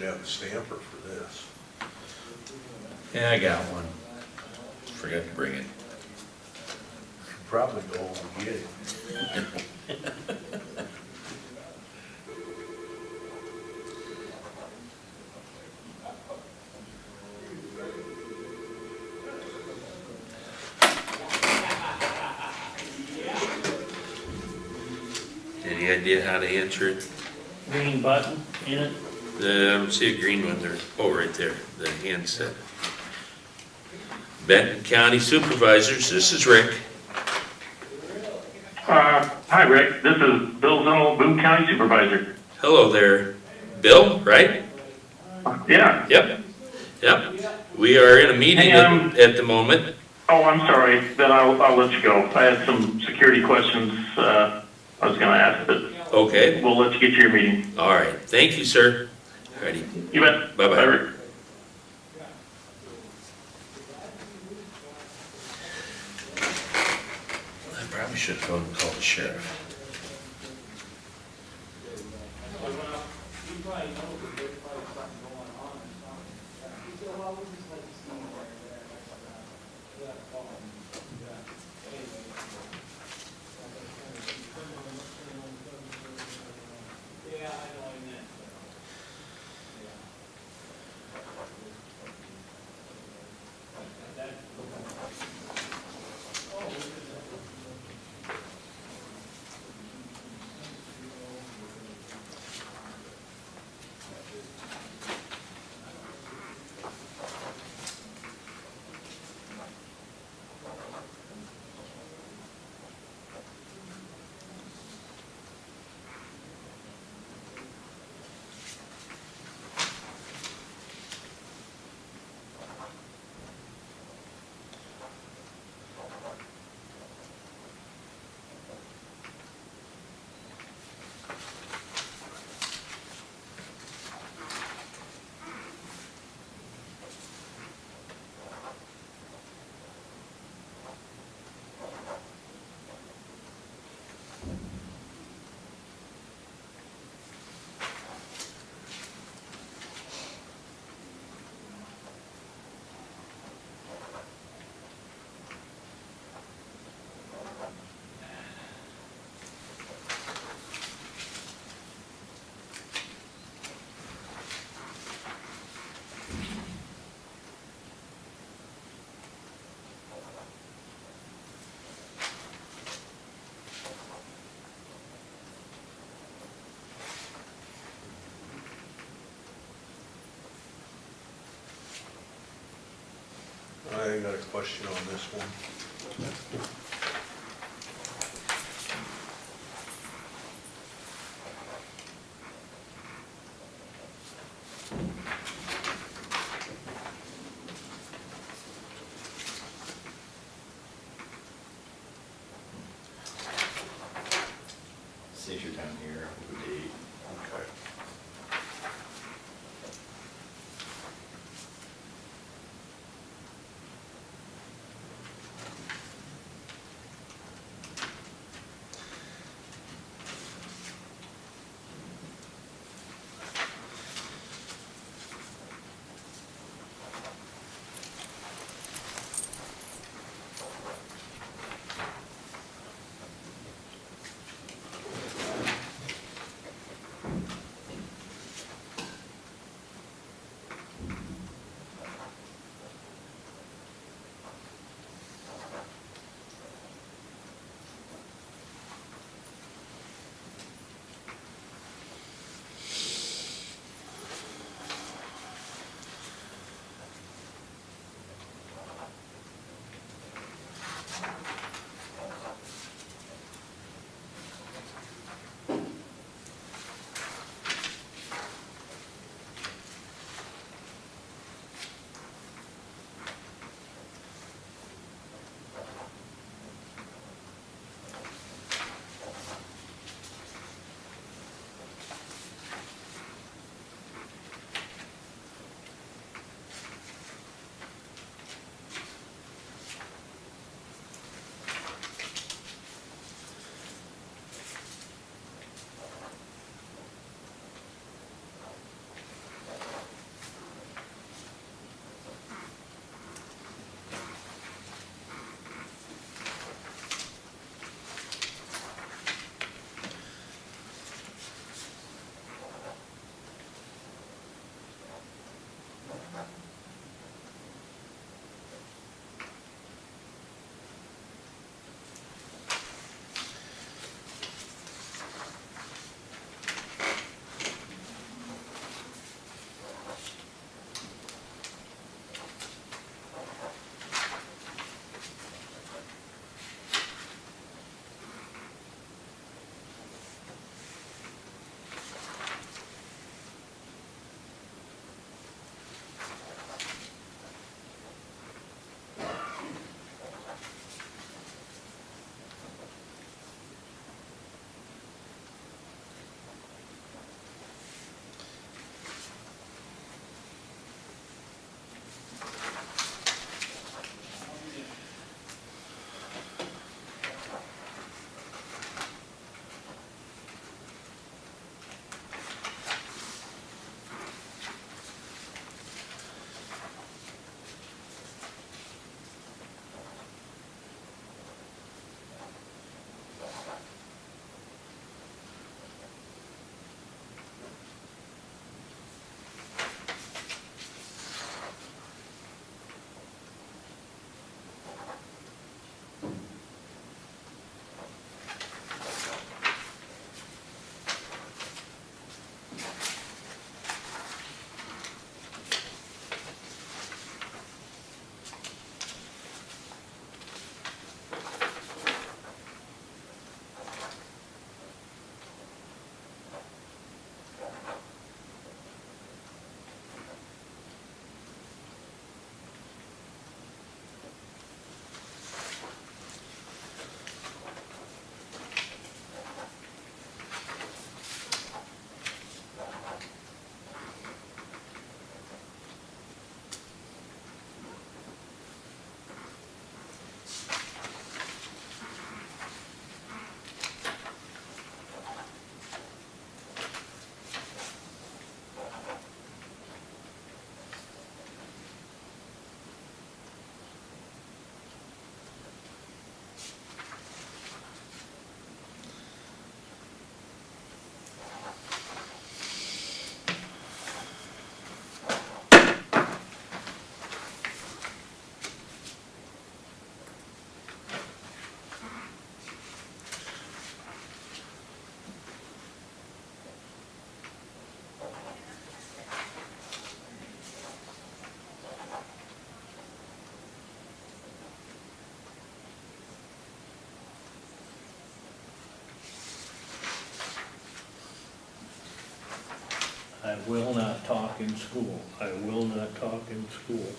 have a stamper for this. Yeah, I got one. Forgot to bring it. Should probably go and get it. Any idea how to answer it? Green button in it. I don't see a green one there. Oh, right there, the handset. Benton County Supervisors, this is Rick. Hi, Rick. This is Bill Zinnel, Boone County Supervisor. Hello there. Bill, right? Yeah. Yep. We are in a meeting Hey, at the moment. Oh, I'm sorry. Then I'll let you go. I had some security questions I was going to ask, but Okay, we'll let you get to your meeting. all right. Thank you, sir. Alrighty, You bet. Bye-bye. Bye, Rick. I probably should have phoned and called the sheriff. I got a question on this one. Signature down here with the date. Okay. I will not talk in school. I will not talk in school.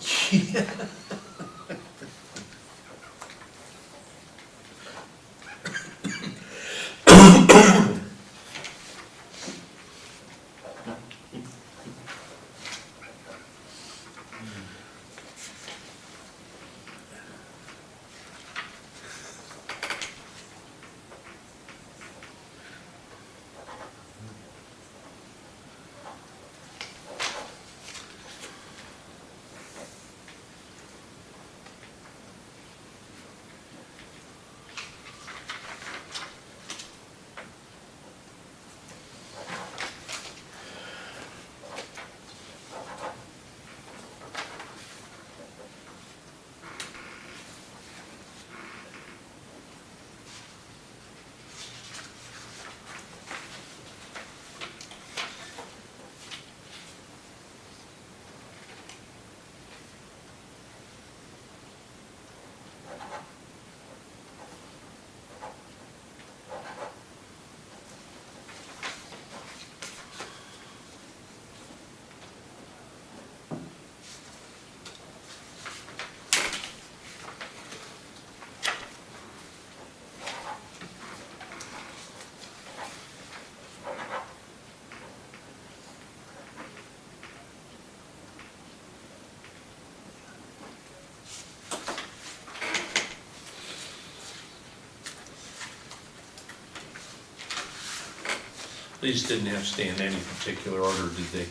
These didn't have to stay in any particular order, did they?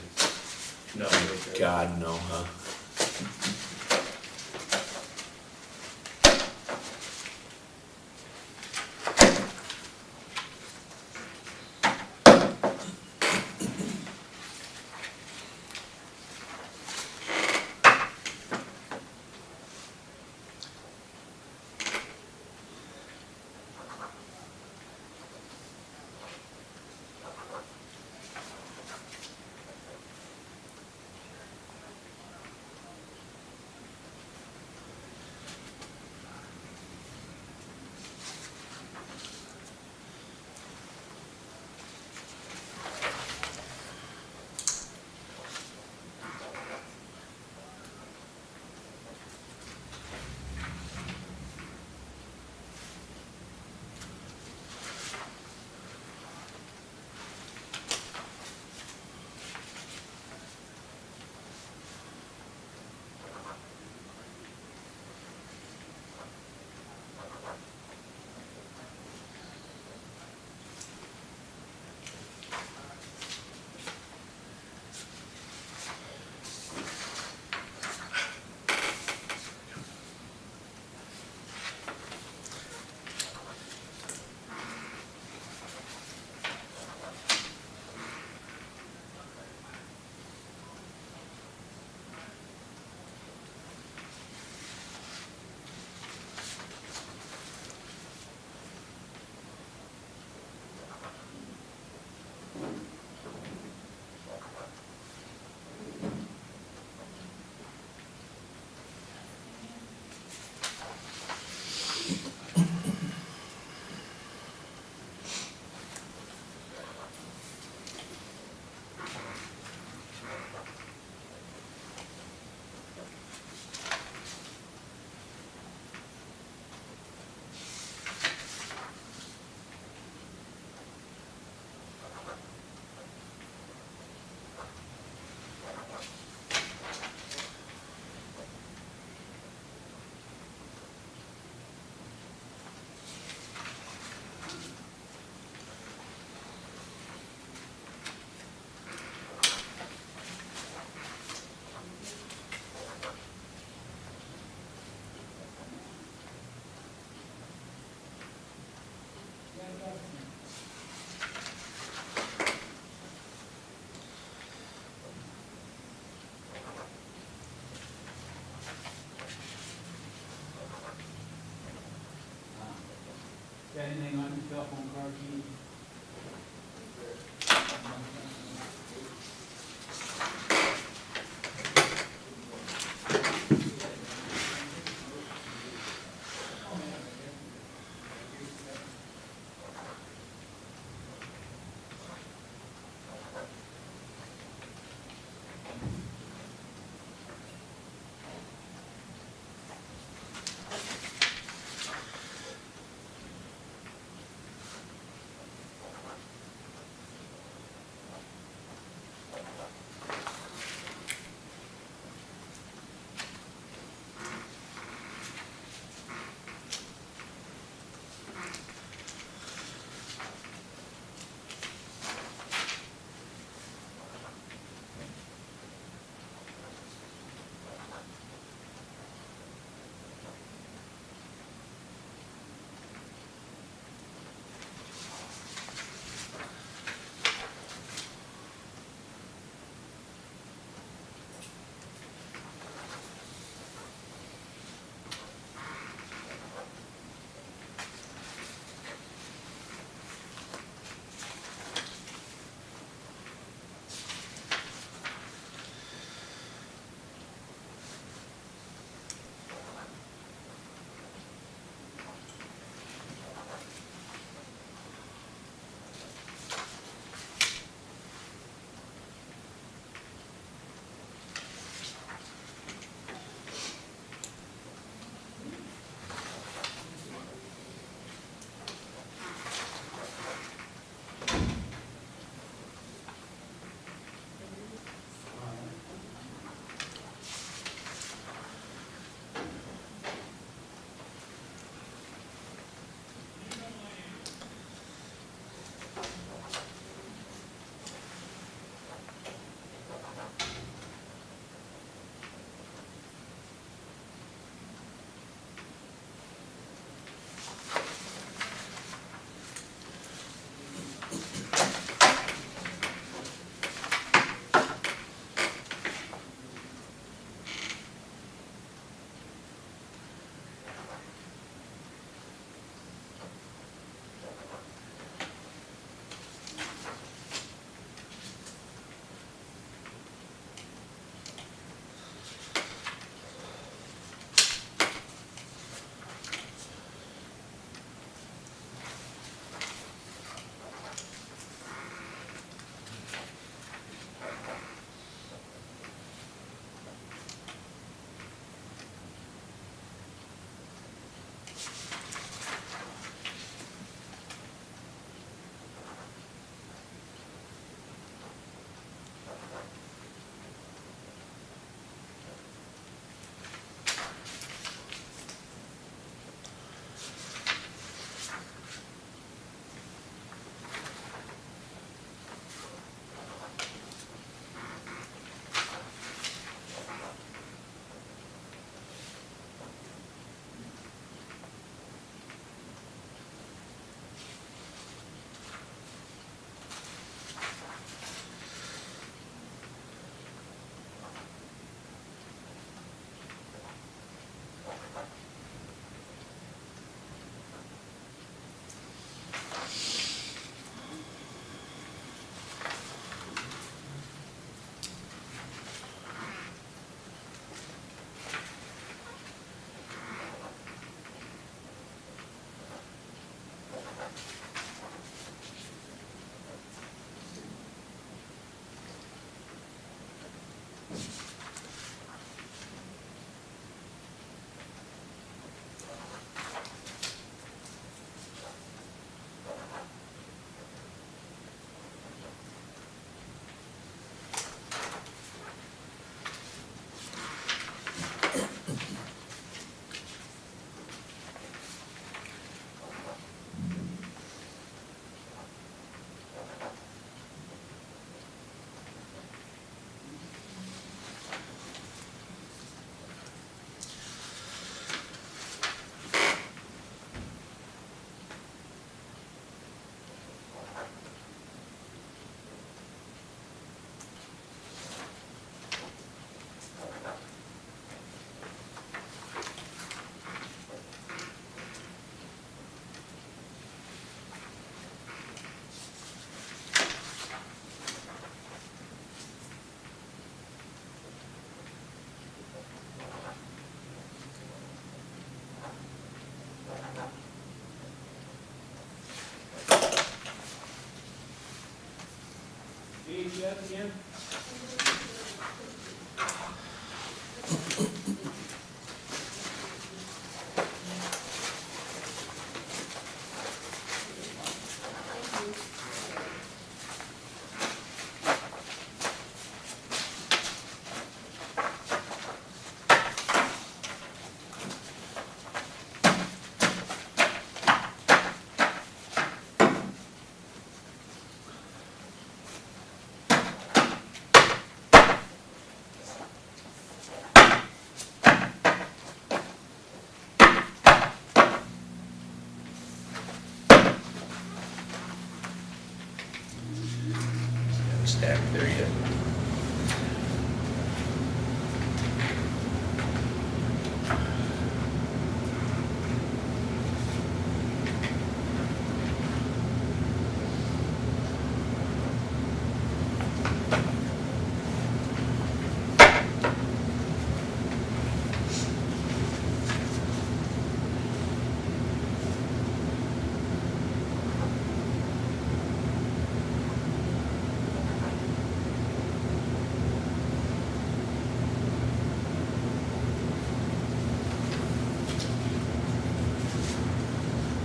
No, God, no, huh? got anything on your cell phone card, Keith? that again? Got a stack there yet.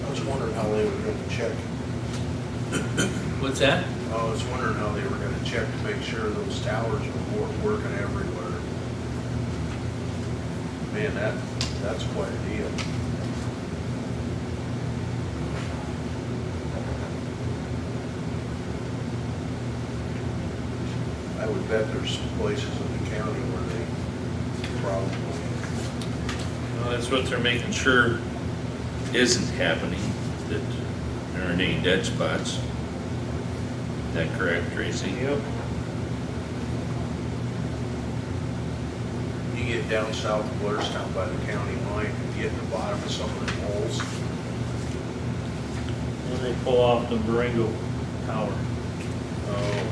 I was wondering how they were gonna check. What's that? I was wondering how they were gonna check to make sure those towers were working everywhere. Man, that's quite a deal. I would bet there's places in the county where they probably, Well, that's what they're making sure isn't happening, that there aren't any dead spots. Is that correct, Tracy? Yep. You get down south of Blairstown by the county line, you get to the bottom of some of the holes. When they pull off the Baringo Tower. Oh.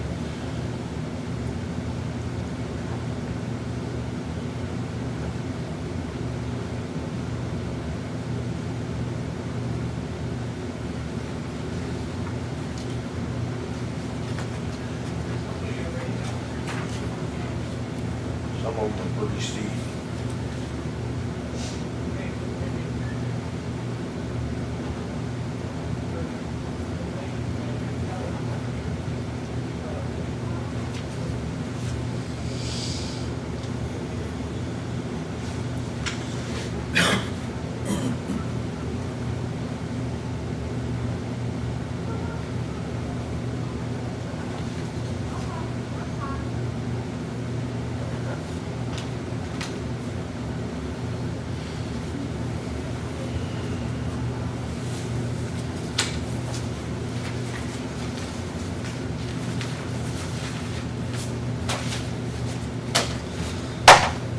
Some of them are pretty steep.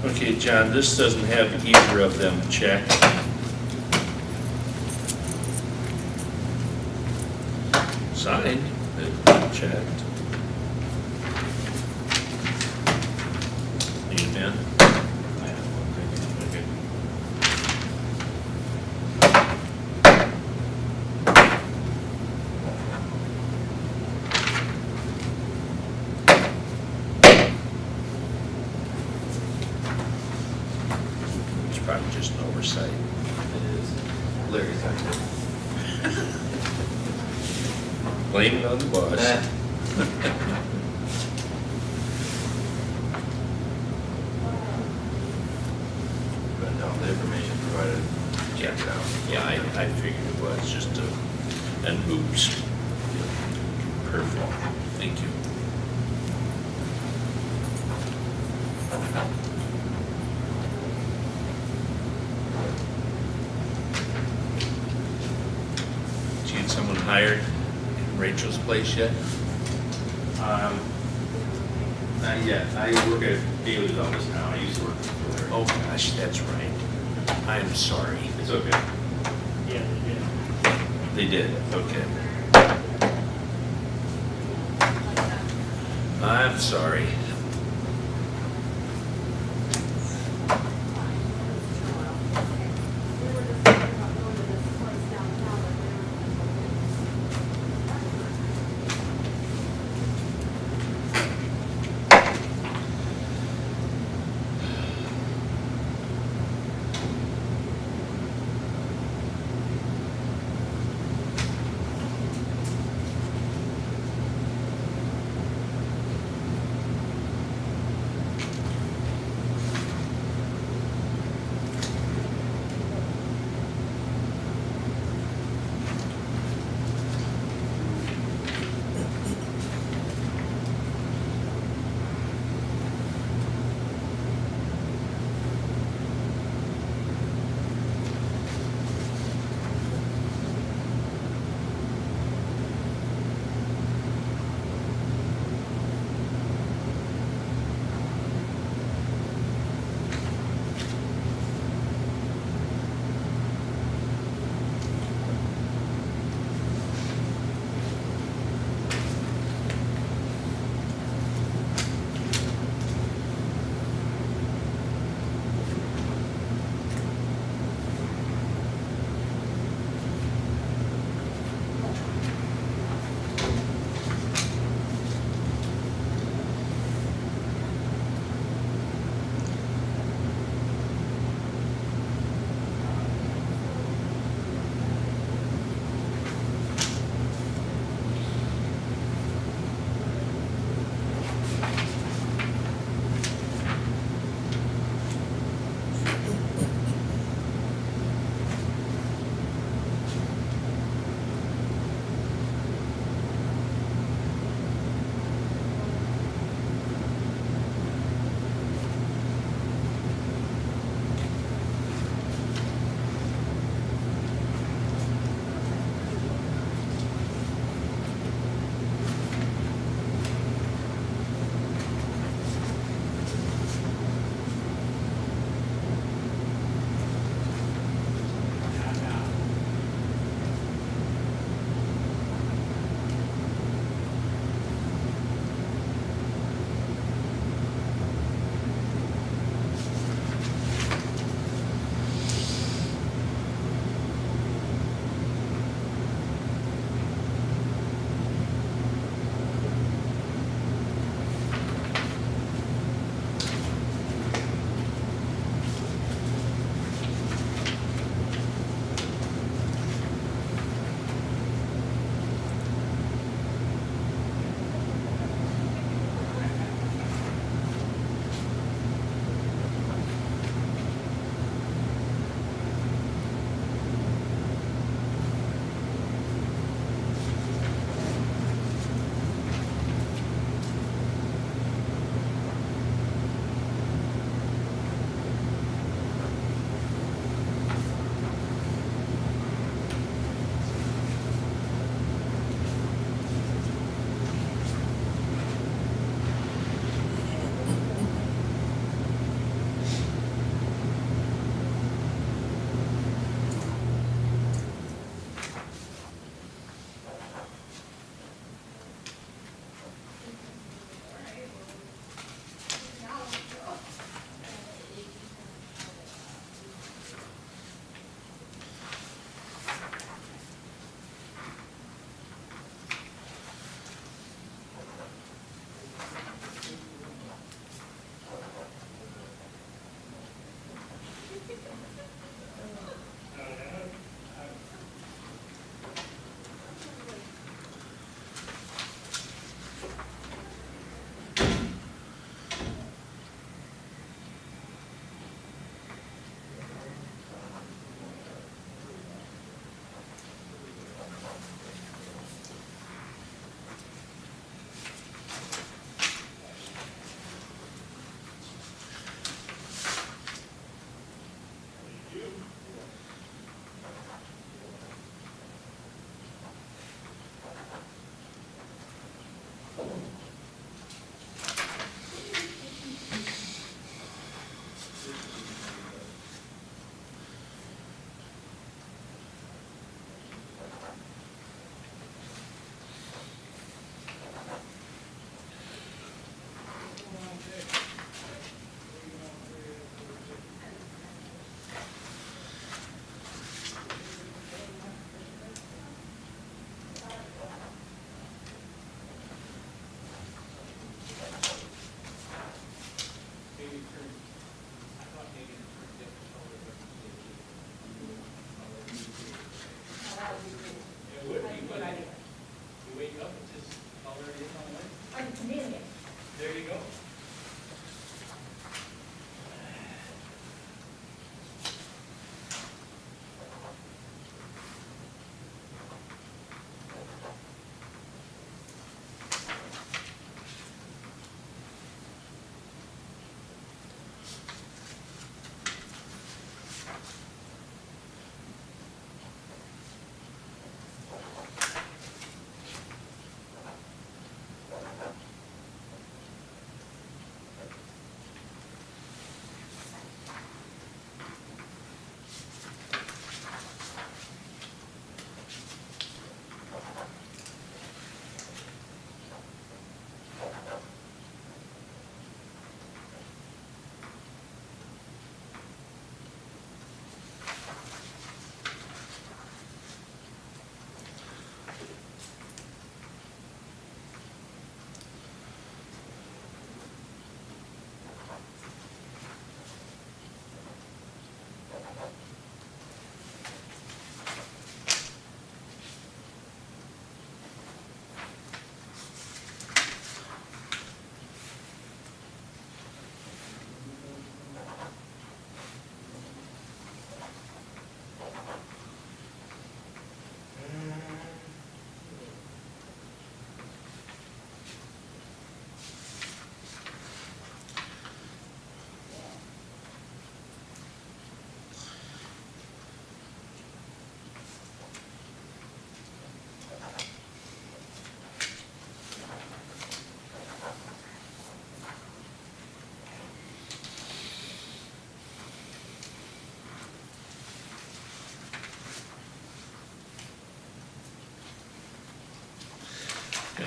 Okay, John, this doesn't have either of them checked. Signed, but not checked. Need a pen? Okay. It's probably just an oversight. It is. Larry's active. Blame it on the boss. But no, the information provided, Yeah, checked out. yeah, I figured it was just an oops. Perfect, thank you. Did you get someone hired in Rachel's place yet? Not yet. I work at David's office now. I used to work for there. Oh gosh, that's right. I'm sorry. It's okay. Yeah, They did, okay. I'm sorry.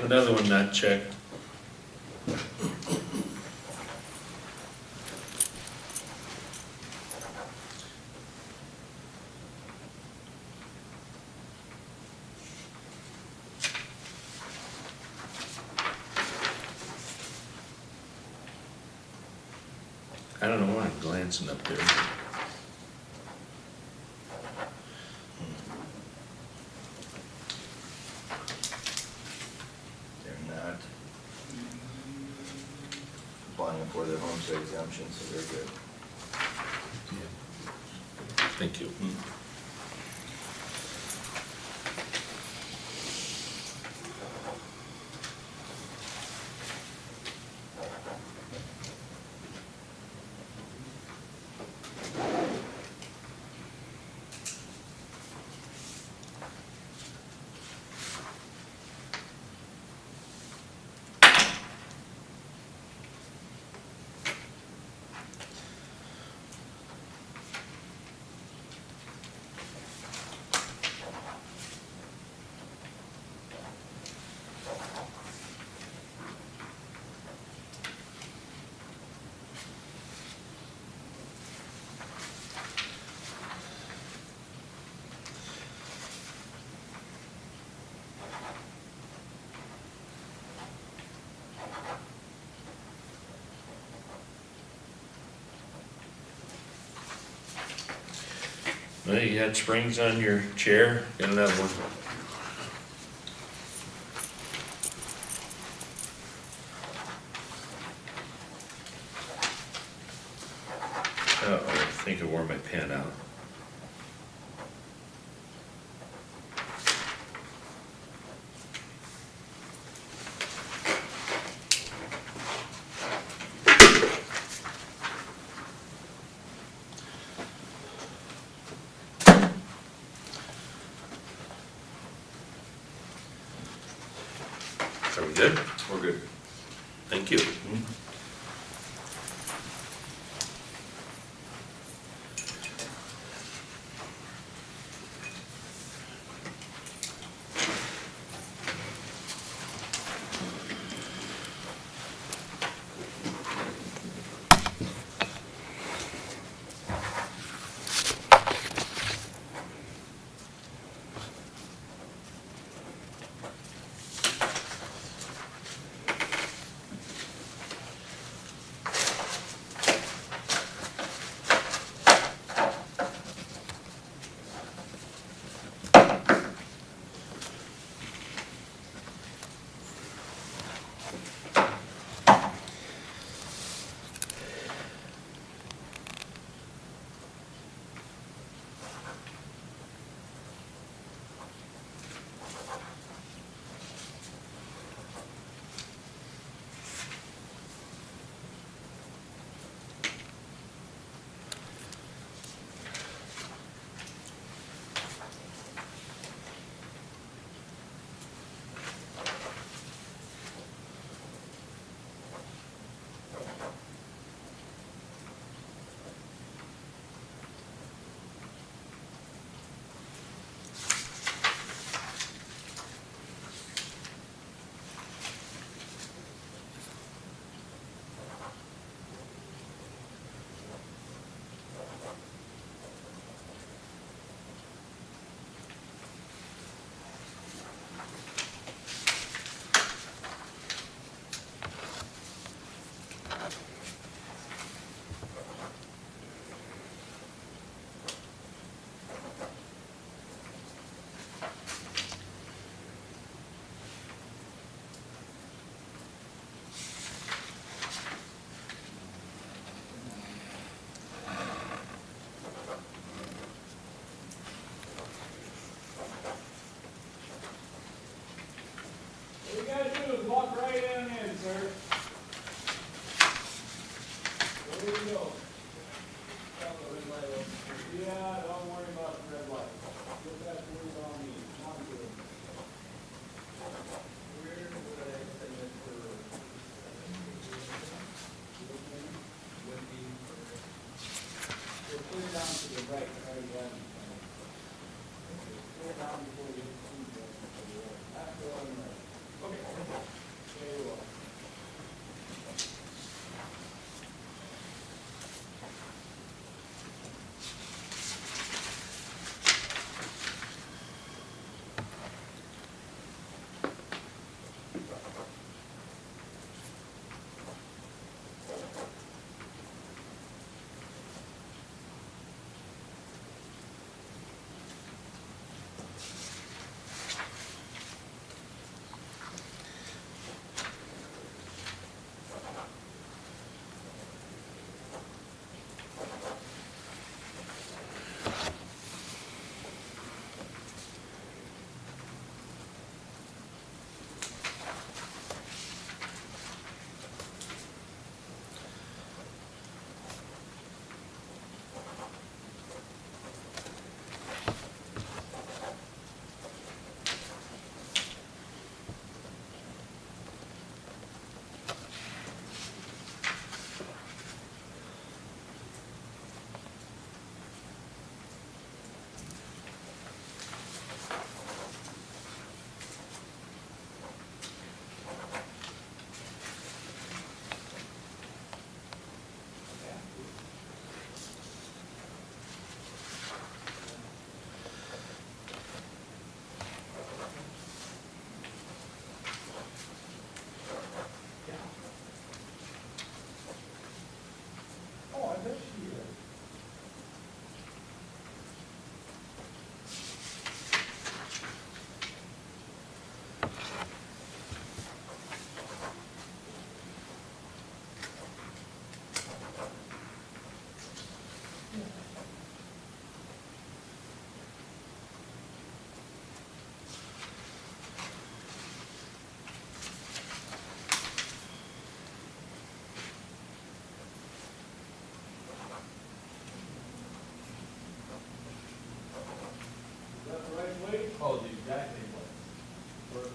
Another one not checked. I don't know why I'm glancing up there. They're not applying for their homestead exemption, so they're good. Thank you. Well, you had springs on your chair, got another one. Uh-oh, I think I wore my pen out. Are we good? We're good. Thank you. Okay. told you exactly what.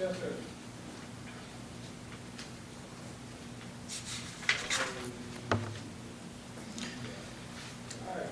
Yes, sir. All right.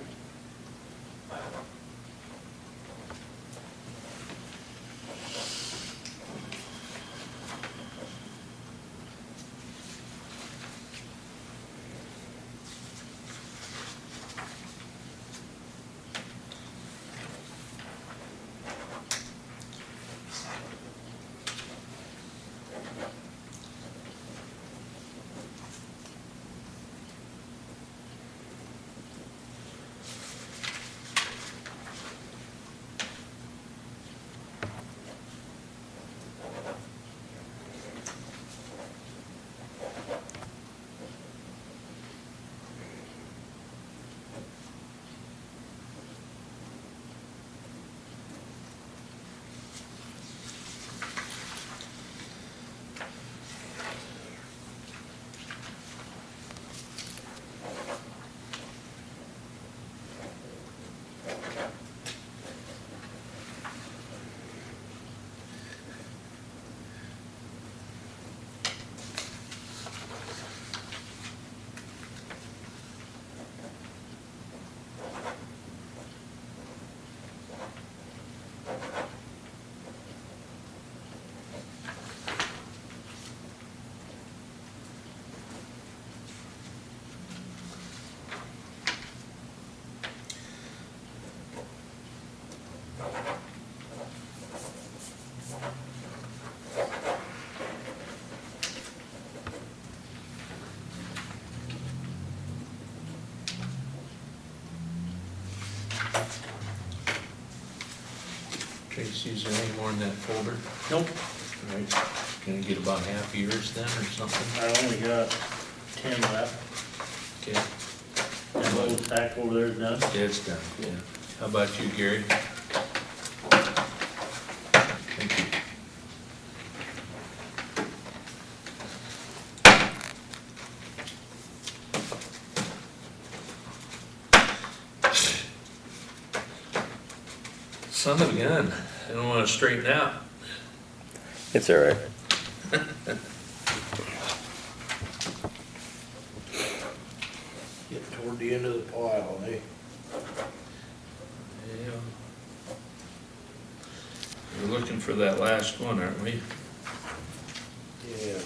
Tracy, is there any more in that folder? Nope, All right, gonna get about half yours then or something? I only got 10 left. Okay, That little stack over there is done. yeah, it's done, yeah. How about you, Gary? Thank you. Son of a gun, I don't wanna straighten out. It's all right. Getting toward the end of the pile, eh? Yeah. We're looking for that last one, aren't we? Yeah.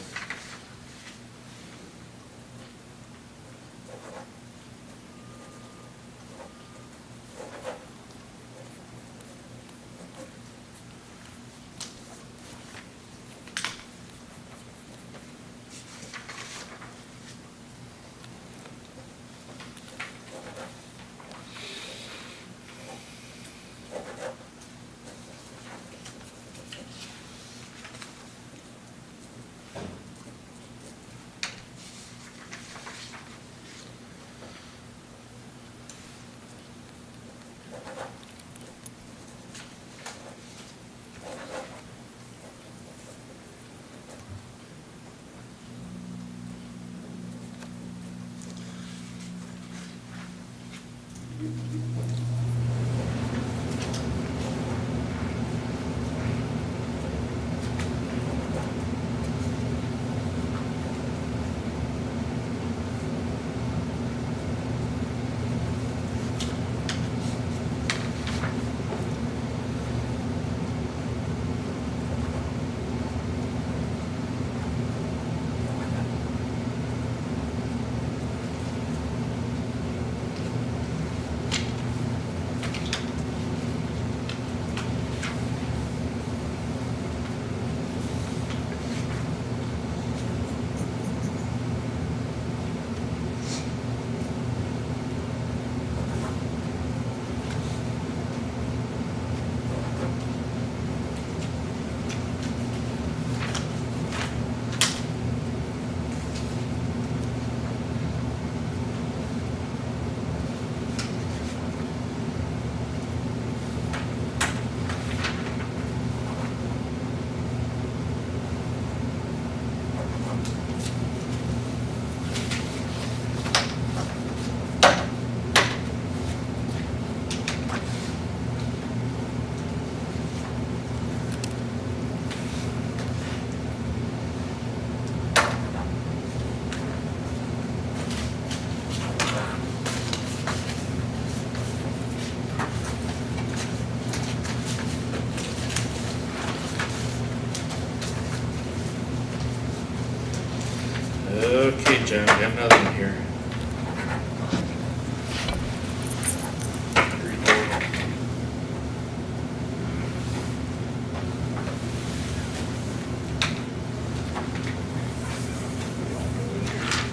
Okay, John, I have nothing here.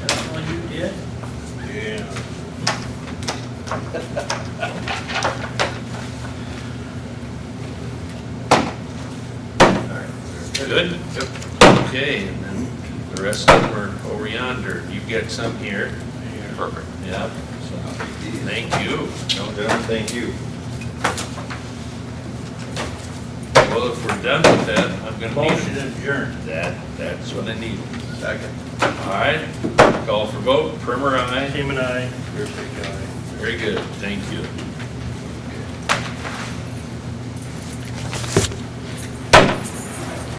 That's all you did? Yeah. Good? Yep. Okay, and then the rest of them are over yonder. You've got some here. Perfect. Yeah. Thank you. No, gentlemen, thank you. Well, if we're done with that, I'm gonna need Motion adjourned. that's what I need. Second. All right, call for vote, Primer, aye. Tim and I. Here's the guy. Very good, thank you.